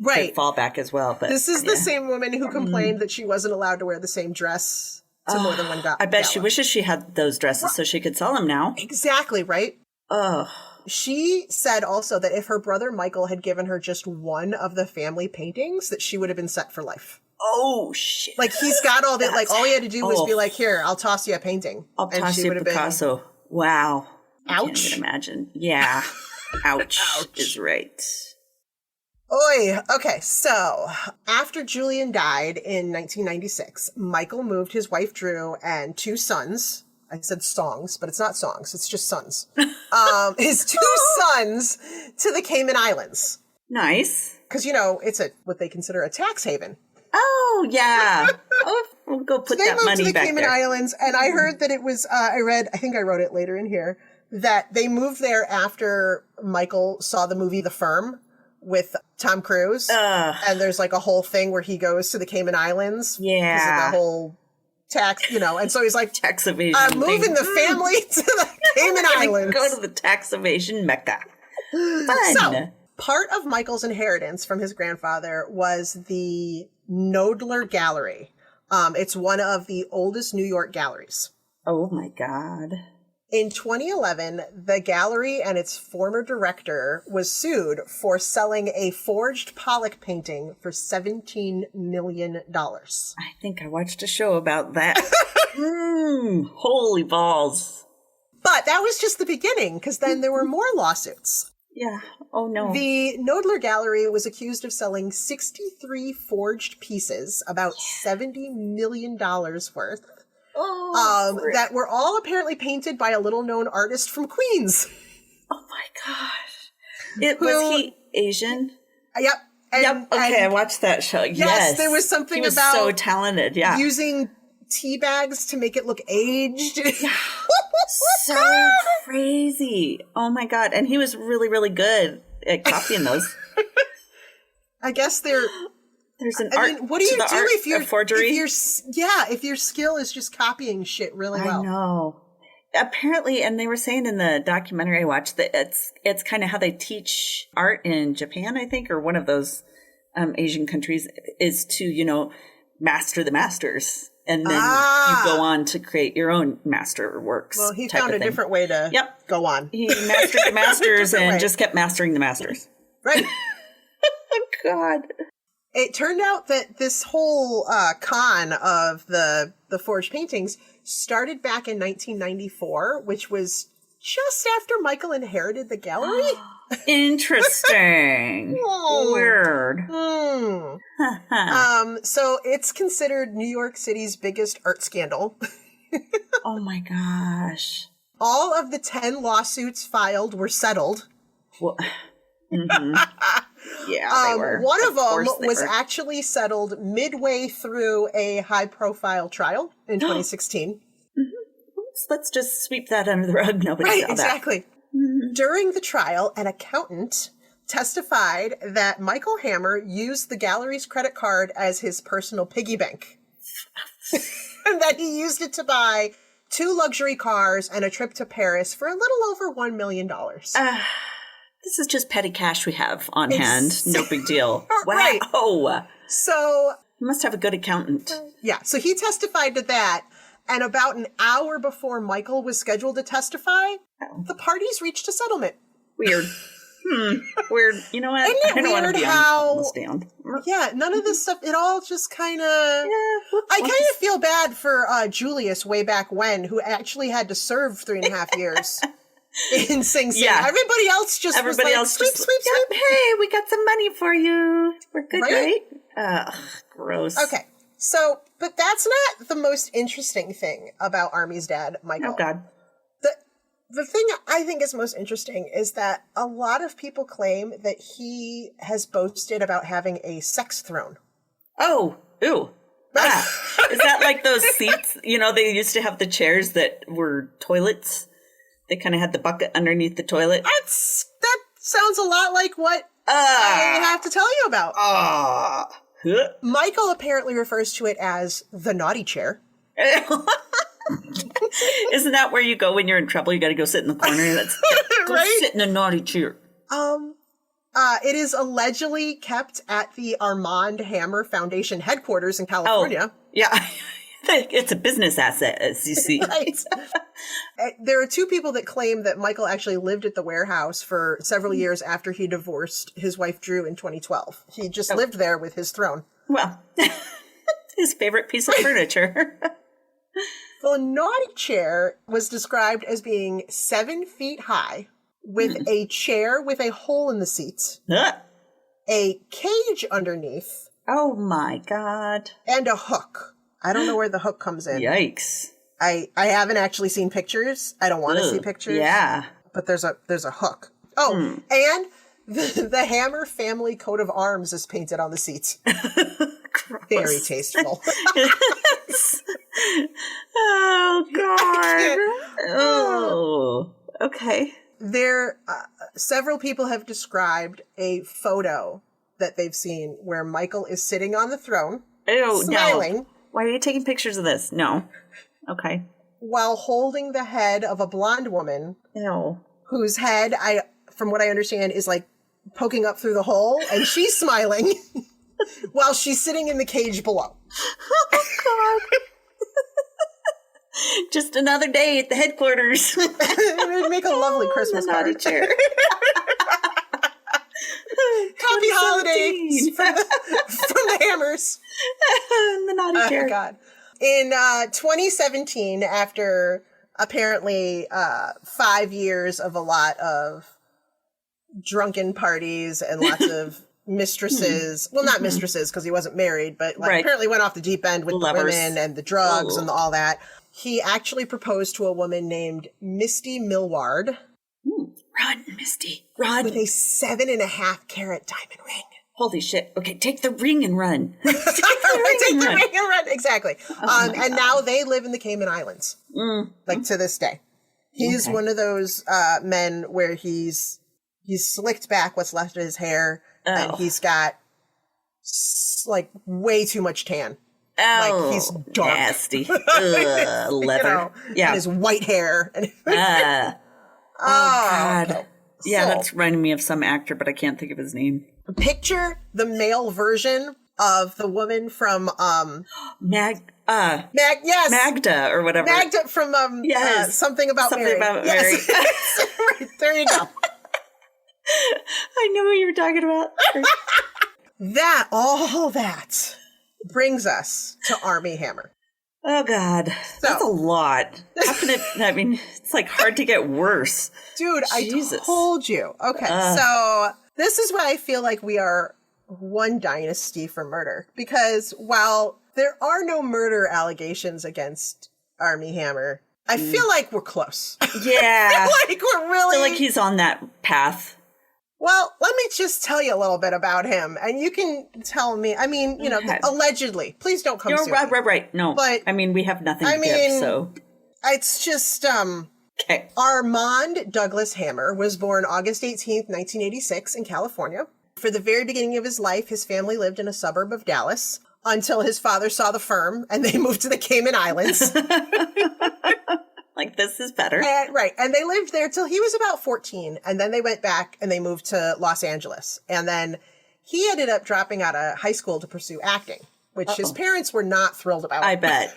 fallback as well. But this is the same woman who complained that she wasn't allowed to wear the same dress to more than one guy. I bet she wishes she had those dresses so she could sell them now. Exactly, right? Oh. She said also that if her brother Michael had given her just one of the family paintings, that she would have been set for life. Oh, shit. Like, he's got all that. Like, all he had to do was be like, here, I'll toss you a painting. I'll toss you a Picasso. Wow. Ouch. I can't even imagine. Yeah. Ouch. Is right. Oy. Okay, so after Julian died in 1996, Michael moved his wife Drew and two sons. I said songs, but it's not songs. It's just sons. His two sons to the Cayman Islands. Nice. Because, it's what they consider a tax haven. Oh, yeah. We'll go put that money back there. They moved to the Cayman Islands, and I heard that it was, I think I wrote it later in here, that they moved there after Michael saw the movie The Firm with Tom Cruise. And there's like a whole thing where he goes to the Cayman Islands. Yeah. Because of the whole tax, and so he's like, tax evasion. I'm moving the family to the Cayman Islands. Go to the tax evasion mecca. Fun. So, part of Michael's inheritance from his grandfather was the Knoedler Gallery. It's one of the oldest New York galleries. Oh my God. In 2011, the gallery and its former director was sued for selling a forged Pollock painting for $17 million. I think I watched a show about that. Holy balls. But that was just the beginning, because then there were more lawsuits. Yeah. Oh, no. The Knoedler Gallery was accused of selling 63 forged pieces, about $70 million worth. That were all apparently painted by a little-known artist from Queens. Oh, my gosh. Was he Asian? Yep. Okay, I watched that show. Yes. There was something about... He was so talented, yeah. Using tea bags to make it look aged. So crazy. Oh, my God. And he was really, really good at copying those. I guess there's an art. What do you do if you're forgery? If your skill is just copying shit really well? I know. Apparently, and they were saying in the documentary I watched that it's kind of how they teach art in Japan, I think, or one of those Asian countries, is to master the masters, and then you go on to create your own master works. Well, he found a different way to go on. He mastered the masters and just kept mastering the masters. Right. Oh, God. It turned out that this whole con of the forged paintings started back in 1994, which was just after Michael inherited the gallery. Interesting. Weird. So it's considered New York City's biggest art scandal. Oh my gosh. All of the 10 lawsuits filed were settled. Well, yeah, they were. One of them was actually settled midway through a high-profile trial in 2016. let's just sweep that under the rug. Nobody saw that. Exactly. During the trial, an accountant testified that Michael Hammer used the gallery's credit card as his personal piggy bank. And that he used it to buy 2 luxury cars and a trip to Paris for a little over $1 million. This is just petty cash we have on hand. No big deal. Wow. Right. So... You must have a good accountant. Yeah. So he testified to that. And about an hour before Michael was scheduled to testify, the parties reached a settlement. Weird. Weird. You know what? Isn't it weird how... Yeah, none of this stuff, it all just kind of... I kind of feel bad for Julius way back when, who actually had to serve 3.5 years in Sing Sing. Yeah. Everybody else just was like, sweep. Hey, we got some money for you. We're good, right? Ugh, gross. Okay, so, but that's not the most interesting thing about Armie's dad, Michael. Oh, God. The thing I think is most interesting is that a lot of people claim that he has boasted about having a sex throne. Oh, ew. Is that like those seats? You know, they used to have the chairs that were toilets. They kind of had the bucket underneath the toilet. That sounds a lot like what I have to tell you about. Michael apparently refers to it as the naughty chair. Isn't that where you go when you're in trouble? You got to go sit in the corner. That's go sit in a naughty chair. It is allegedly kept at the Armie Hammer Foundation headquarters in California. Oh, yeah. It's a business asset, as you see. Right. There are 2 people that claim that Michael actually lived at the warehouse for several years after he divorced his wife, Drew, in 2012. He just lived there with his throne. Well, his favorite piece of furniture. The naughty chair was described as being 7 feet high, with a chair with a hole in the seat, a cage underneath. Oh, my God. And a hook. I don't know where the hook comes in. Yikes. I haven't actually seen pictures. I don't want to see pictures. Yeah. But there's a hook. Oh, and the Hammer family coat of arms is painted on the seats. Very tasteful. Oh, God. Oh, okay. Several people have described a photo that they've seen where Michael is sitting on the throne, smiling. No. Why are you taking pictures of this? No. Okay. While holding the head of a blonde woman. Ew. Whose head, from what I understand, is like poking up through the hole, and she's smiling while she's sitting in the cage below. Oh, God. Just another day at the headquarters. It would make a lovely Christmas card. Chair. Happy holidays from the Hammers. The naughty chair. Oh, God. In 2017, after apparently 5 years of a lot of drunken parties and lots of mistresses, well, not mistresses because he wasn't married, but apparently went off the deep end with the women and the drugs and all that. He actually proposed to a woman named Misty Millward. Run, Misty, run. With a 7.5 carat diamond ring. Holy shit. Okay, take the ring and run. Take the ring and run. Exactly. And now they live in the Cayman Islands. To this day. He's one of those men where he's slicked back what's left of his hair. And he's got like way too much tan. Oh, like he's dark. Nasty. Ugh, leather. And his white hair. Oh, God. Okay. Yeah, that's reminding me of some actor, but I can't think of his name. Picture the male version of the woman from Magda or whatever. Magda from Something About Mary. Yes. Right, there you go. I know what you were talking about. All that brings us to Armie Hammer. Oh, God. That's a lot. How can it, it's like hard to get worse. Dude, Jesus. I told you. Okay, so this is why I feel like we are one dynasty for murder. Because while there are no murder allegations against Armie Hammer, I feel like we're close. Yeah. I feel like we're really... I feel like he's on that path. Well, let me just tell you a little bit about him, and you can tell me. Allegedly. Please don't come sue me. Right. No, but we have nothing to give, so. It's just, Okay. Armand Douglas Hammer was born August 18th, 1986 in California. For the very beginning of his life, his family lived in a suburb of Dallas until his father saw the firm and they moved to the Cayman Islands. Like, this is better. Right. And they lived there till he was about 14. And then they went back and they moved to Los Angeles. And then he ended up dropping out of high school to pursue acting, which his parents were not thrilled about. I bet.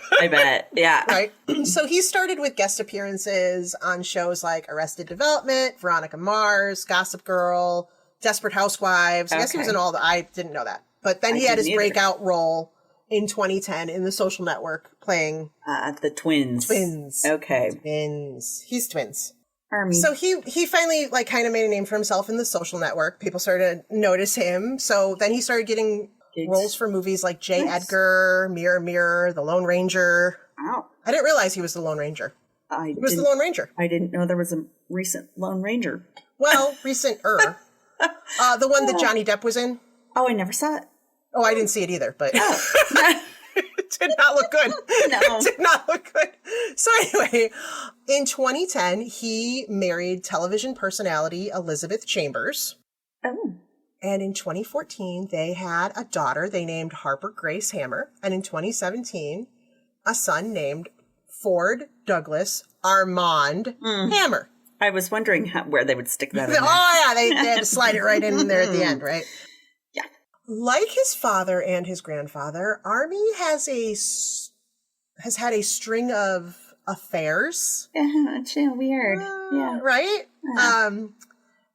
Yeah. Right. So he started with guest appearances on shows like Arrested Development, Veronica Mars, Gossip Girl, Desperate Housewives. I guess he was in all the, I didn't know that. But then he had his breakout role in 2010 in The Social Network playing the twins. Okay. Twins. He's twins. Armie. So he finally like kind of made a name for himself in The Social Network. People started to notice him. So then he started getting roles for movies like J. Edgar, Mirror Mirror, The Lone Ranger. Wow. I didn't realize he was the Lone Ranger. He was the Lone Ranger. I didn't know there was a recent Lone Ranger. Well, recent-er. The one that Johnny Depp was in. Oh, I never saw it. Oh, I didn't see it either, but it did not look good. No. It did not look good. So anyway, in 2010, he married television personality Elizabeth Chambers. Oh. And in 2014, they had a daughter they named Harper Grace Hammer. And in 2017, a son named Ford Douglas Armand Hammer. I was wondering where they would stick that in there. Oh, yeah, they had to slide it right in there at the end, right? Yeah. Like his father and his grandfather, Armie has had a string of affairs. It's weird. Yeah. Right?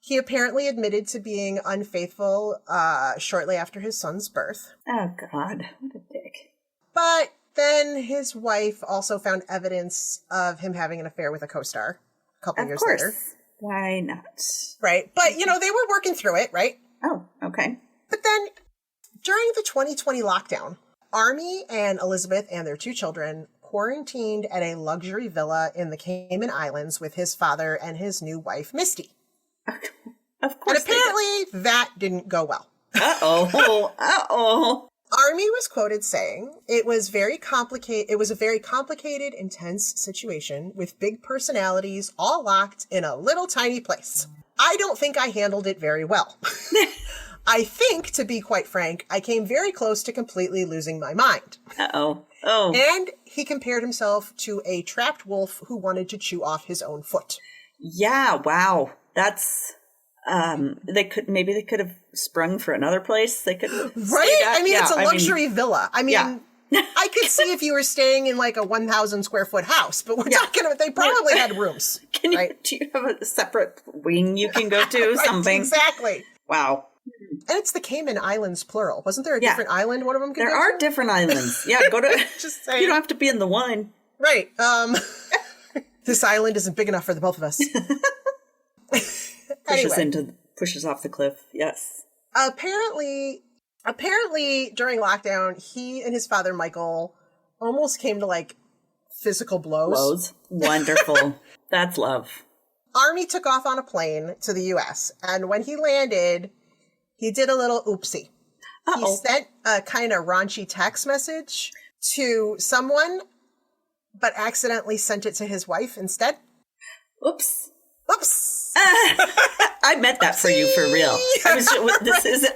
He apparently admitted to being unfaithful shortly after his son's birth. Oh, God. What a dick. But then his wife also found evidence of him having an affair with a co-star a couple years later. Why not? Right. But, they were working through it, right? Oh, okay. But then during the 2020 lockdown, Armie and Elizabeth and their 2 children quarantined at a luxury villa in the Cayman Islands with his father and his new wife, Misty. Of course. And apparently that didn't go well. Uh-oh. Armie was quoted saying, it was a very complicated, intense situation with big personalities all locked in a little tiny place. I don't think I handled it very well. I think, to be quite frank, I came very close to completely losing my mind. Uh-oh. Oh. And he compared himself to a trapped wolf who wanted to chew off his own foot. Yeah, wow. That's they could have sprung for another place. They could right? I mean, it's a luxury villa. I mean, I could see if you were staying in like a 1,000 square foot house, but we're talking about, they probably had rooms. Do you have a separate wing you can go to? Right, something? Exactly. Wow. And it's the Cayman Islands, plural. Wasn't there a different island one of them could go to? There are different islands. Yeah, go to... Just saying. You don't have to be in the one. Right. This island isn't big enough for the both of us. Pushes off the cliff. Yes. Apparently during lockdown, he and his father, Michael, almost came to like physical blows. Wonderful. That's love. Armie took off on a plane to the U.S. and when he landed, he did a little oopsie. Uh-oh. He sent a kind of raunchy text message to someone, but accidentally sent it to his wife instead. Oops. I meant that for you for real.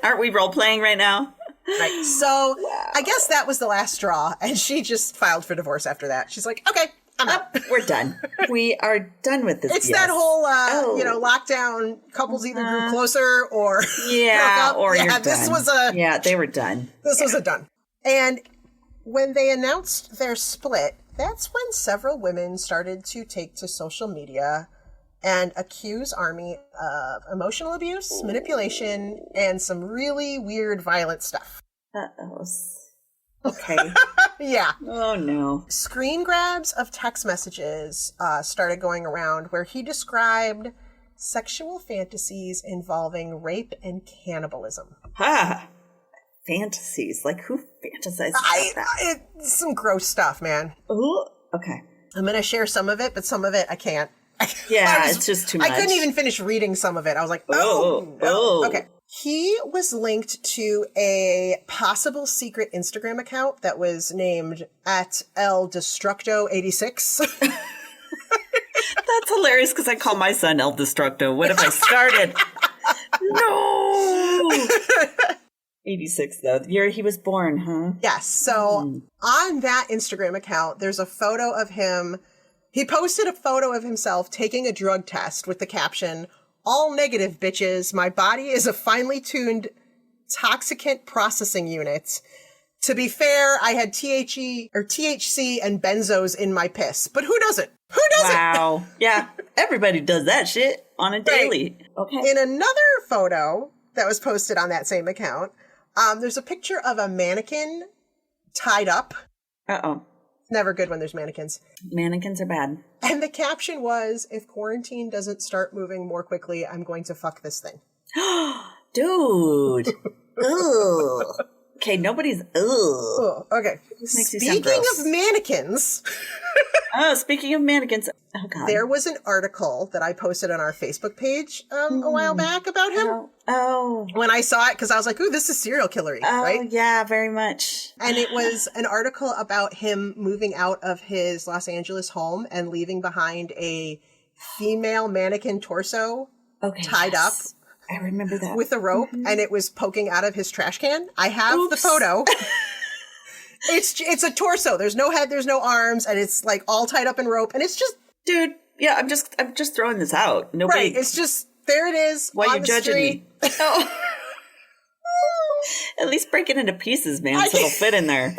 Aren't we role playing right now? Right. So I guess that was the last straw, and she just filed for divorce after that. She's like, okay, I'm out. We're done. We are done with this. It's that whole, lockdown. Couples either grew closer or broke up. Or you're done. This was they were done. This was a done. And when they announced their split, that's when several women started to take to social media and accuse Armie of emotional abuse, manipulation, and some really weird, violent stuff. Uh-oh. Okay. Yeah. Oh, no. Screen grabs of text messages started going around where he described sexual fantasies involving rape and cannibalism. Fantasies? Like, who fantasizes about that? It's some gross stuff, man. Ooh. Okay. I'm going to share some of it, but some of it I can't. It's just too much. I couldn't even finish reading some of it. I was like, no. Okay. He was linked to a possible secret Instagram account that was named @ElDestructo86. That's hilarious because I call my son El Destructo. What have I started? No! 86, though. The year he was born, huh? Yes. So on that Instagram account, there's a photo of him. He posted a photo of himself taking a drug test with the caption, "All negative, bitches. My body is a finely tuned toxicant processing unit. To be fair, I had THC and benzos in my piss." But who doesn't? Who doesn't? Wow. Yeah. Everybody does that shit on a daily. Right. Okay. In another photo that was posted on that same account, there's a picture of a mannequin tied up. Uh-oh. Never good when there's mannequins. Mannequins are bad. And the caption was, "If quarantine doesn't start moving more quickly, I'm going to fuck this thing." Dude. Ugh. Okay, nobody's ugh. Okay. Speaking of mannequins. Speaking of mannequins. Oh, God. There was an article that I posted on our Facebook page a while back about him. Oh. When I saw it, because I was like, ooh, this is serial killery, right? Oh, yeah, very much. And it was an article about him moving out of his Los Angeles home and leaving behind a female mannequin torso tied up. I remember that. With a rope, and it was poking out of his trash can. I have the photo. It's a torso. There's no head, there's no arms, and it's like all tied up in rope, and it's just... Dude, yeah, I'm just throwing this out. Nobody... Right, it's just, there it is. Why are you judging me? Oh. At least break it into pieces, man, so it'll fit in there.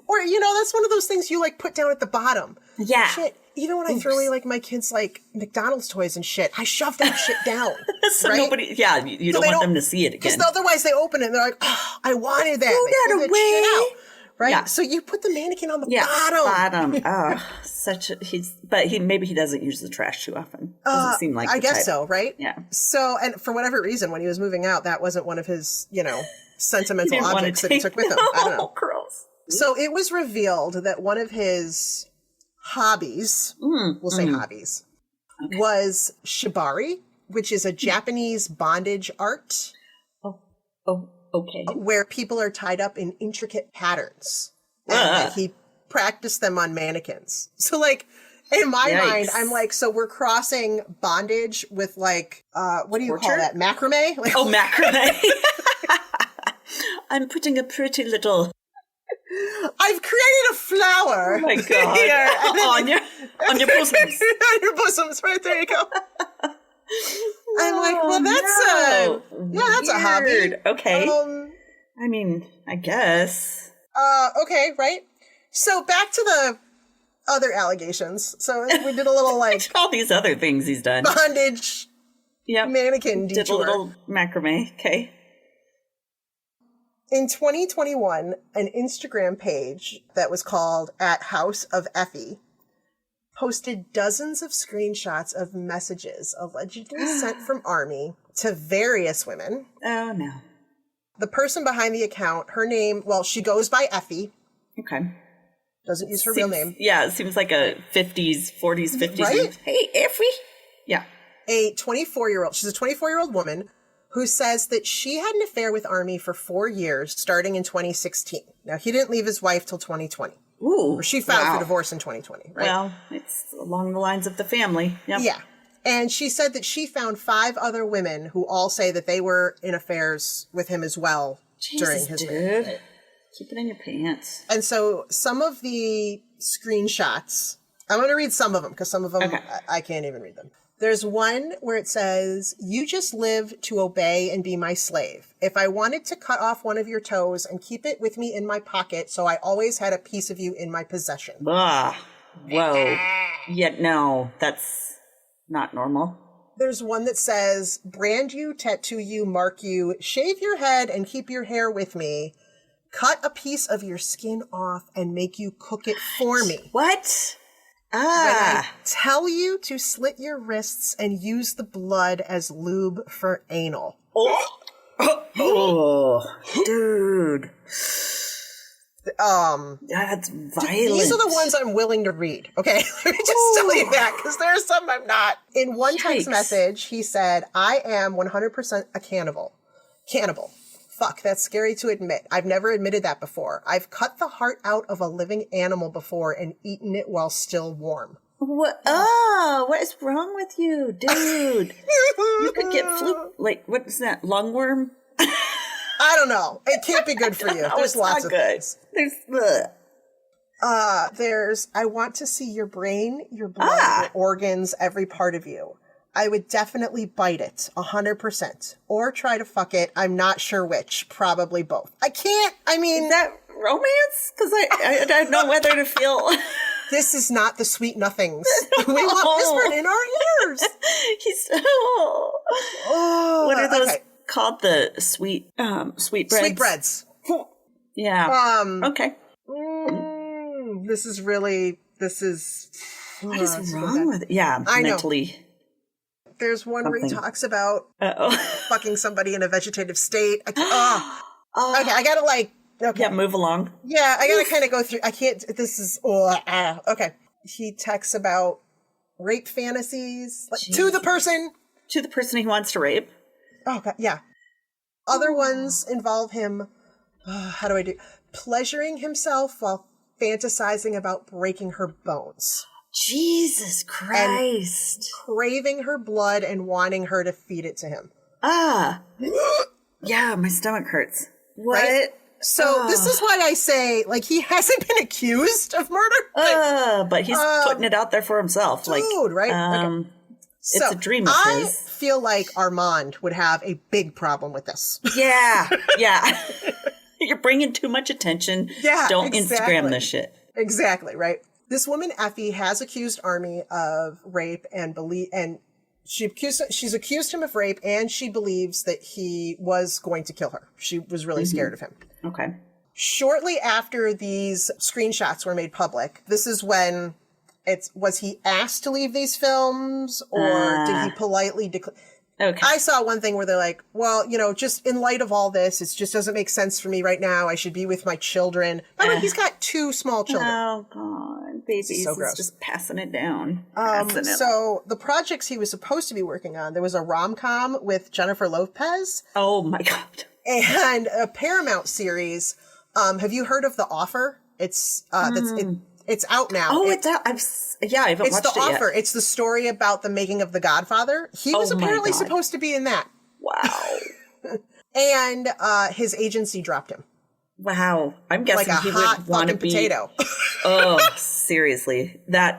Or, that's one of those things you, like, put down at the bottom. Yeah. Shit. Even when I throw away, like, my kids, like, McDonald's toys and shit, I shove that shit down. So right? Nobody, you don't want them to see it again. Because otherwise they open it and they're like, oh, I wanted that. Throw that away. Right? Yeah. So you put the mannequin on the bottom. Oh, maybe he doesn't use the trash too often. Doesn't seem like I guess so, right? Yeah. So, and for whatever reason, when he was moving out, that wasn't one of his, sentimental objects that he took with him. I don't know. Gross. So it was revealed that one of his hobbies, we'll say hobbies, was shibari, which is a Japanese bondage art. Oh, okay. Where people are tied up in intricate patterns. And he practiced them on mannequins. So, like, in my mind, I'm like, so we're crossing bondage with, like, what do you call that? Macrame? Like, macrame. I'm putting a pretty little... I've created a flower. Oh my God. Here, on your bosoms. On your bosoms, right there you go. I'm like, well, that's a hobby. Okay. I mean, I guess. Okay, right? So back to the other allegations. So we did a little, like... all these other things he's done. Bondage. Yep. Mannequin detour. Did a little macrame. Okay. In 2021, an Instagram page that was called @HouseOfEffie posted dozens of screenshots of messages allegedly sent from Armie to various women. Oh, no. The person behind the account, her name, she goes by Effie. Okay. Doesn't use her real name. Yeah, it seems like a 50s, 50s. Right? Hey, Effie. Yeah. She's a 24-year-old woman who says that she had an affair with Armie for 4 years, starting in 2016. Now, he didn't leave his wife till 2020. Ooh. Or she filed for divorce in 2020, right? Well, it's along the lines of the family. Yep. Yeah. And she said that she found 5 other women who all say that they were in affairs with him as well during his marriage. Keep it in your pants. And so some of the screenshots, I'm going to read some of them because some of them I can't even read them. There's one where it says, "You just live to obey and be my slave. If I wanted to cut off one of your toes and keep it with me in my pocket, so I always had a piece of you in my possession." Whoa. Yeah, no, that's not normal. There's one that says, "Brand you, tattoo you, mark you, shave your head and keep your hair with me, cut a piece of your skin off and make you cook it for me. What? When I tell you to slit your wrists and use the blood as lube for anal." Oh, dude. That's violent. These are the ones I'm willing to read. Okay, let me just tell you that, because there are some I'm not. In one text message, he said, "I am 100% a cannibal. Cannibal. Fuck, that's scary to admit. I've never admitted that before. I've cut the heart out of a living animal before and eaten it while still warm." What? Oh, what is wrong with you, dude? You could get flu. Like, what is that? Lungworm? I don't know. It can't be good for you. There's lots of things. There's, I want to see your brain, your blood, your organs, every part of you. I would definitely bite it, 100%. Or try to fuck it. I'm not sure which. Probably both. I can't, Is that romance? Because I don't know whether to feel... This is not the sweet nothings. We want whispered in our ears. What are those called? The sweet breads? Sweet breads. Yeah. Okay. This is... What is wrong with it? Yeah, I mentally... know. There's one where he talks about fucking somebody in a vegetative state. Okay, I gotta yeah, move along. Yeah, I gotta kind of go through. I can't, this is, okay. He texts about rape fantasies to the person. To the person he wants to rape. Oh, God, yeah. Other ones involve him, pleasuring himself while fantasizing about breaking her bones. Jesus Christ. And craving her blood and wanting her to feed it to him. Yeah, my stomach hurts. What? Right? So this is why I say, he hasn't been accused of murder. But he's putting it out there for himself. Dude, right? Okay. It's a dream of his. I feel like Armand would have a big problem with this. Yeah. You're bringing too much attention. Yeah, don't Instagram this shit. Exactly, right? This woman, Effie, has accused Armie of rape and she's accused him of rape, and she believes that he was going to kill her. She was really scared of him. Okay. Shortly after these screenshots were made public, this is when was he asked to leave these films, or did he politely declare? Okay. I saw one thing where they're like, well, just in light of all this, it just doesn't make sense for me right now. I should be with my children. I mean, he's got 2 small children. Oh, God. Babies. So gross. Just passing it down. So the projects he was supposed to be working on, there was a rom-com with Jennifer Lopez. Oh, my God. And a Paramount series. Have you heard of The Offer? It's it's out now. Oh, it's out. I haven't watched it yet. It's The Offer. It's the story about the making of The Godfather. He was apparently supposed to be in that. Wow. And his agency dropped him. Wow. I'm guessing he would want to be... potato. Oh, seriously. That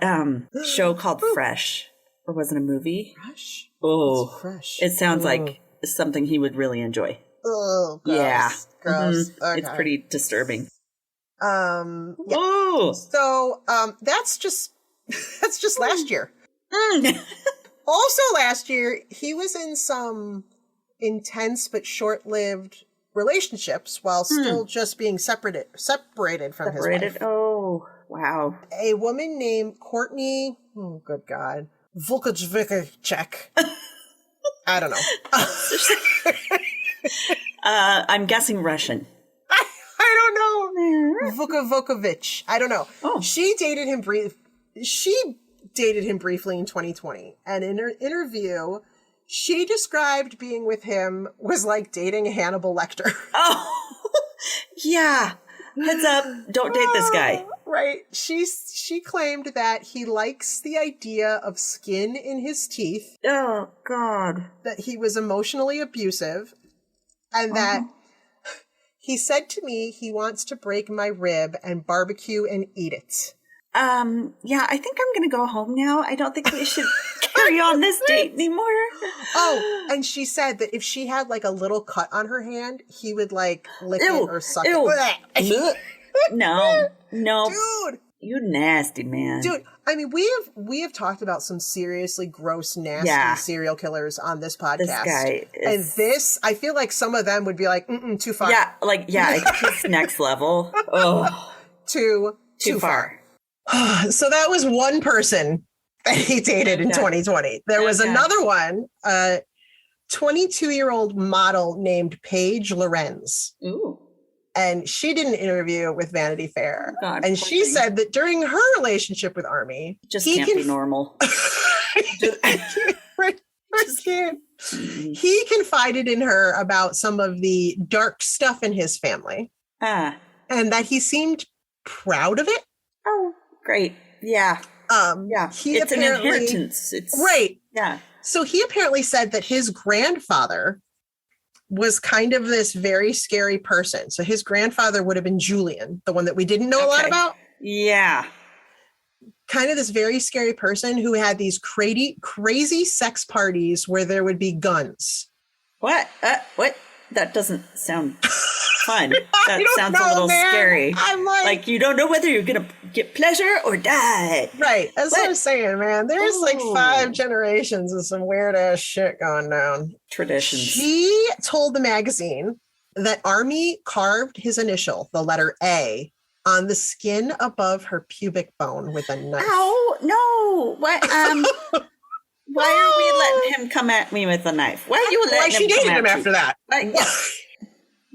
show called Fresh. Or was it a movie? Fresh? Oh. Fresh? It sounds like something he would really enjoy. Oh, gross. Yeah. Gross. Mm-hmm. Okay. It's pretty disturbing. Yeah. Ooh. So that's just last year. Also last year, he was in some intense but short-lived relationships while still just being separated from his wife. Oh, wow. A woman named Courtney, oh good God, Vukovic. I don't know. I'm guessing Russian. I don't know. Vukovic. I don't know. Oh. She dated him briefly in 2020. And in her interview, she described being with him was like dating Hannibal Lecter. Oh, yeah. Heads up. Don't date this guy. Right. She claimed that he likes the idea of skin in his teeth. Oh, God. That he was emotionally abusive. And that he said to me he wants to break my rib and barbecue and eat it. Yeah, I think I'm going to go home now. I don't think we should carry on this date anymore. Oh, and she said that if she had like a little cut on her hand, he would like lick it or suck it. No. Dude. You nasty man. Dude, I mean, we have talked about some seriously gross, nasty serial killers on this podcast. This guy is... And this, I feel like some of them would be like, too far. Yeah, it's next level. Oh. Too far. So that was one person that he dated in 2020. There was another one, a 22-year-old model named Paige Lorenz. Ooh. And she did an interview with Vanity Fair. God, and she said that during her relationship with Armie... He can't be normal. He confided in her about some of the dark stuff in his family. And that he seemed proud of it. Oh, great. Yeah. It's an inheritance. Right. Yeah. So he apparently said that his grandfather was kind of this very scary person. So his grandfather would have been Julian, the one that we didn't know a lot about. Yeah. Kind of this very scary person who had these crazy sex parties where there would be guns. What? What? That doesn't sound fun. That sounds a little scary. I'm like, you don't know whether you're going to get pleasure or die. Right. That's what I'm saying, man. There's like 5 generations of some weird ass shit going down. Traditions. She told the magazine that Armie carved his initial, the letter A, on the skin above her pubic bone with a knife. Ow, no. What? Why are we letting him come at me with a knife? Why are you letting him come at me? She dated him after that.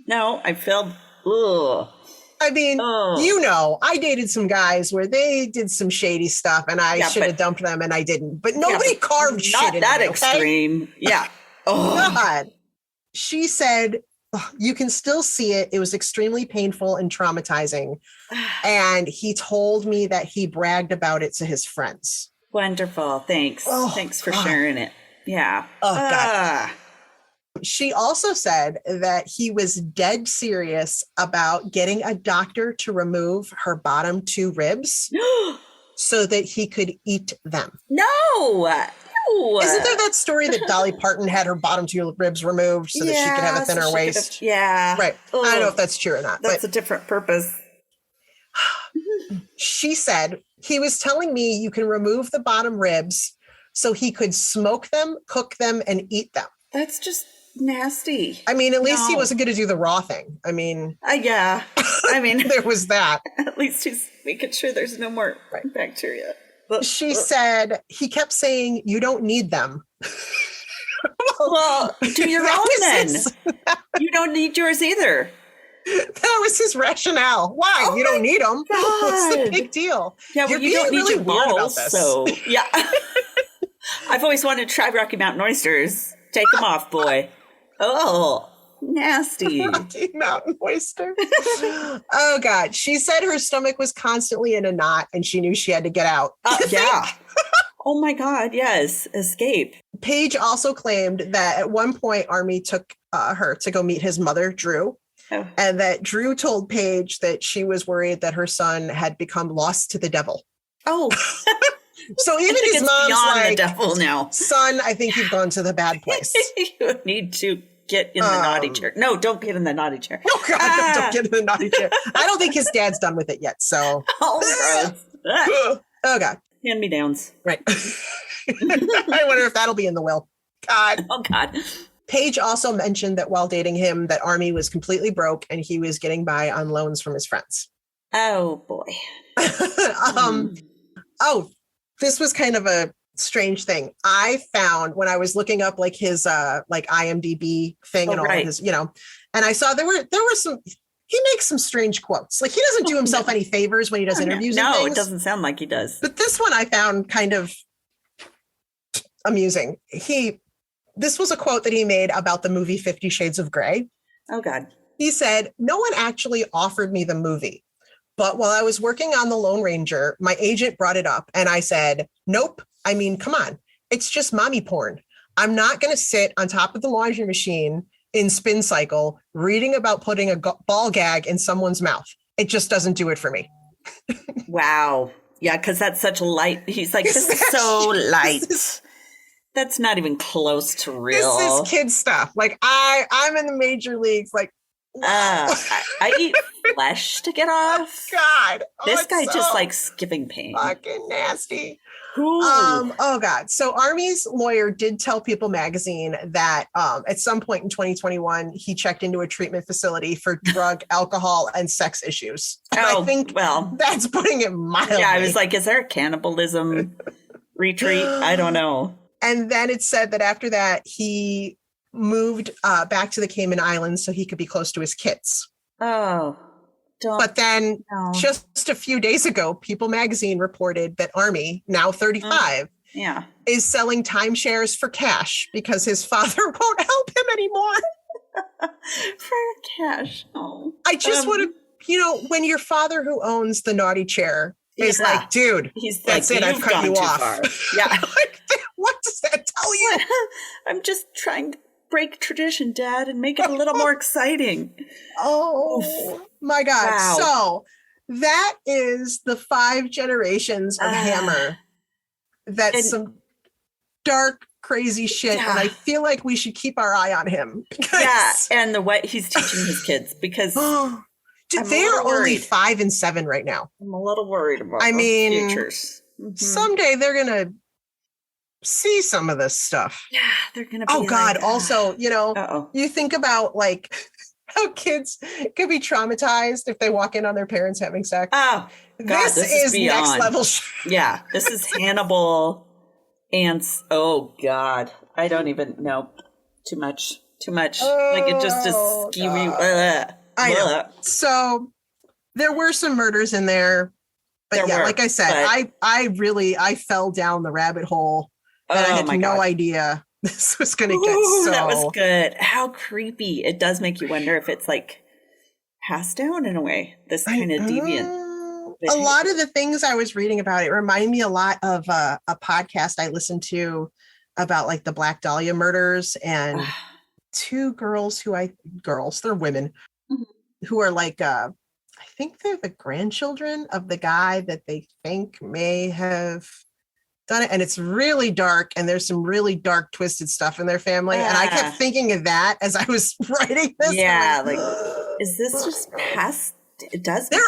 No, I felt, ugh. I mean, I dated some guys where they did some shady stuff and I should have dumped them and I didn't. But nobody carved shit in me, not that extreme. Yeah. Oh. God. She said, you can still see it. It was extremely painful and traumatizing. And he told me that he bragged about it to his friends. Wonderful. Thanks. Thanks for sharing it. Yeah. Oh, God. She also said that he was dead serious about getting a doctor to remove her bottom 2 ribs so that he could eat them. No. Isn't there that story that Dolly Parton had her bottom 2 ribs removed so that she could have a thinner waist? Right. Ugh. I don't know if that's true or not. That's a different purpose. She said, he was telling me you can remove the bottom ribs so he could smoke them, cook them, and eat them. That's just nasty. I mean, at least he wasn't going to do the raw thing. I mean... yeah. I mean... there was that. At least he's making sure there's no more bacteria. She said, he kept saying, you don't need them. Well, do your own then. You don't need yours either. That was his rationale. Why? You don't need them. What's the big deal? Yeah, well, you don't need your balls. So, yeah. I've always wanted to try Rocky Mountain oysters. Take them off, boy. Oh, nasty. Rocky Mountain oyster. Oh, God. She said her stomach was constantly in a knot and she knew she had to get out. Yeah. Oh, my God. Yes. Escape. Paige also claimed that at one point, Armie took her to go meet his mother, Drew. Oh. And that Drew told Paige that she was worried that her son had become lost to the devil. Oh. So even his mom's like, the devil now. Son, I think you've gone to the bad place. You need to get in the naughty chair. No, don't get in the naughty chair. Oh, God, don't get in the naughty chair. I don't think his dad's done with it yet, so. Oh, gross. Oh, God. Hand-me-downs. Right. I wonder if that'll be in the will. God. Oh, God. Paige also mentioned that while dating him, that Armie was completely broke and he was getting by on loans from his friends. Oh, boy. This was kind of a strange thing. I found when I was looking up like his like IMDb thing and all of his, and I saw there were some, he makes some strange quotes. Like he doesn't do himself any favors when he does interviews. No, and things. It doesn't sound like he does. But this one I found kind of amusing. This was a quote that he made about the movie 50 Shades of Grey. Oh, God. He said, "No one actually offered me the movie. But while I was working on The Lone Ranger, my agent brought it up and I said, nope. I mean, come on. It's just mommy porn. I'm not going to sit on top of the laundry machine in Spin Cycle reading about putting a ball gag in someone's mouth. It just doesn't do it for me." Wow. Yeah, because that's such a light. He's like, this is so light. That's not even close to real. This is kid stuff. Like I'm in the major leagues. Like, I eat flesh to get off. God, this guy just likes giving pain. Fucking nasty. Oh God. So Armie's lawyer did tell People magazine that at some point in 2021 he checked into a treatment facility for drug, alcohol, and sex issues. And I think that's putting it mildly. Yeah, I was like, is there a cannibalism retreat? I don't know. And then it said that after that he moved back to the Cayman Islands so he could be close to his kids. Oh, but then just a few days ago, People magazine reported that Armie, now 35, is selling timeshares for cash because his father won't help him anymore. For cash. Oh. I just want to, when your father who owns the naughty chair is like, dude, that's it. I've cut you off. Far. Yeah. Like, what does that tell you? I'm just trying to break tradition, Dad, and make it a little more exciting. Oh, my God. Wow. So that is the 5 generations of Hammer. That's some dark, crazy shit. And I feel like we should keep our eye on him. And the way he's teaching his kids, because they're only 5 and 7 right now. I'm a little worried about futures. Mm-hmm. Someday they're going to see some of this stuff. Yeah, they're going to be Oh, God. Also, you think about like how kids could be traumatized if they walk in on their parents having sex. Oh, God, this is beyond. Next level. Yeah, this is Hannibal ants. Oh, God. I don't even know. Too much. Like it just is skewy. I know. So there were some murders in there. But like I said, I fell down the rabbit hole and I had no idea this was going to get so. That was good. How creepy. It does make you wonder if it's like passed down in a way, this kind of deviant. A lot of the things I was reading about, it reminded me a lot of a podcast I listened to about like the Black Dahlia murders, and 2 girls they're women, who are like, I think they're the grandchildren of the guy that they think may have done it. And it's really dark, and there's some really dark, twisted stuff in their family. And I kept thinking of that as I was writing this. Yeah, like, is this just past? It does. They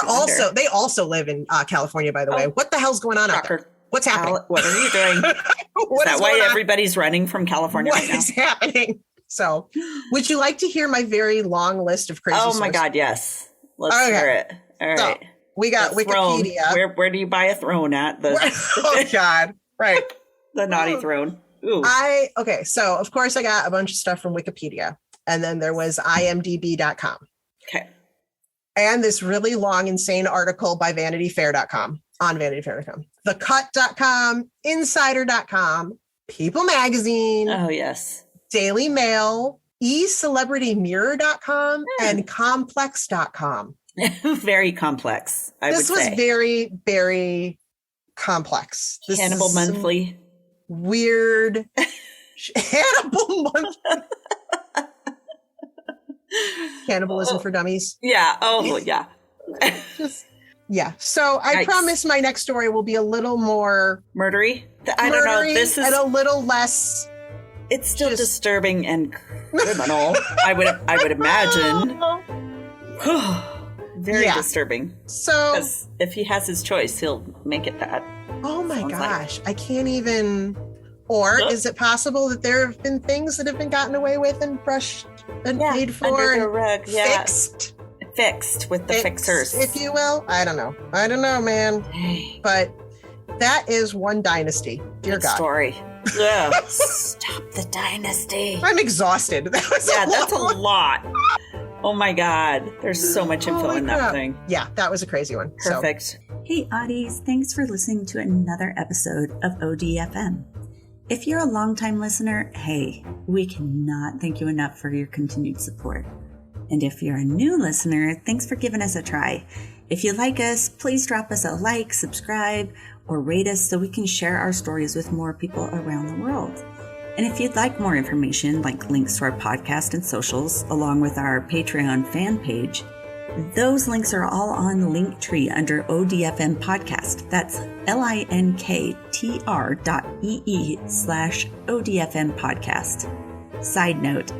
also live in California, by the way. What the hell's going on out there? What's happening? What are you doing? Is that why everybody's running from California right now? What is happening? So, would you like to hear my very long list of crazy stories? Oh my God, yes. Let's hear it. All right. So, we got Wikipedia. Where do you buy a throne at? Oh God. Right. The naughty throne. Ooh. So of course I got a bunch of stuff from Wikipedia, and then there was imdb.com. Okay. And this really long, insane article by vanityfair.com on vanityfair.com, thecut.com, insider.com, People Magazine. Oh, yes. Daily Mail, eCelebrityMirror.com, and complex.com. Very complex, I would say. This was very, very complex. This Cannibal Monthly. Weird. Hannibal Monthly. Cannibalism for Dummies. Yeah. Oh, yeah. So I promise my next story will be a little more murdery. I don't know. This is and a little less. It's still disturbing and criminal. I would imagine. Very disturbing. So, because if he has his choice, he'll make it that. Oh my gosh, I can't even. Or is it possible that there have been things that have been gotten away with and brushed and paid for under the rug, fixed with the fixers, if you will? I don't know, man. But that is one dynasty. Dear God. Story. Yeah. Stop the dynasty. I'm exhausted. That's a lot. Oh my God. There's so much info in that thing. Yeah, that was a crazy one. Perfect. So. Hey, Oddies. Thanks for listening to another episode of ODFM. If you're a longtime listener, hey, we cannot thank you enough for your continued support. And if you're a new listener, thanks for giving us a try. If you like us, please drop us a like, subscribe, or rate us so we can share our stories with more people around the world. And if you'd like more information, like links to our podcast and socials, along with our Patreon fan page, those links are all on the Linktree under ODFM Podcast. That's linktr.ee/ODFM Podcast. Side note,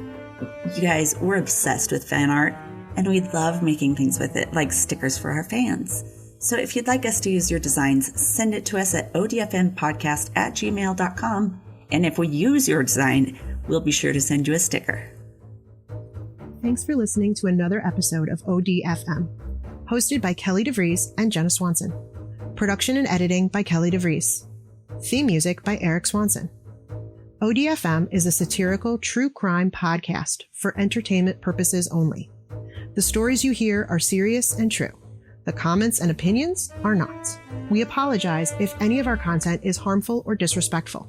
you guys, we're obsessed with fan art, and we love making things with it, like stickers for our fans. So if you'd like us to use your designs, send it to us at odfmpodcast@gmail.com. And if we use your design, we'll be sure to send you a sticker. Thanks for listening to another episode of ODFM, hosted by Kelly DeVries and Jenna Swanson. Production and editing by Kelly DeVries. Theme music by Eric Swanson. ODFM is a satirical true crime podcast for entertainment purposes only. The stories you hear are serious and true. The comments and opinions are not. We apologize if any of our content is harmful or disrespectful.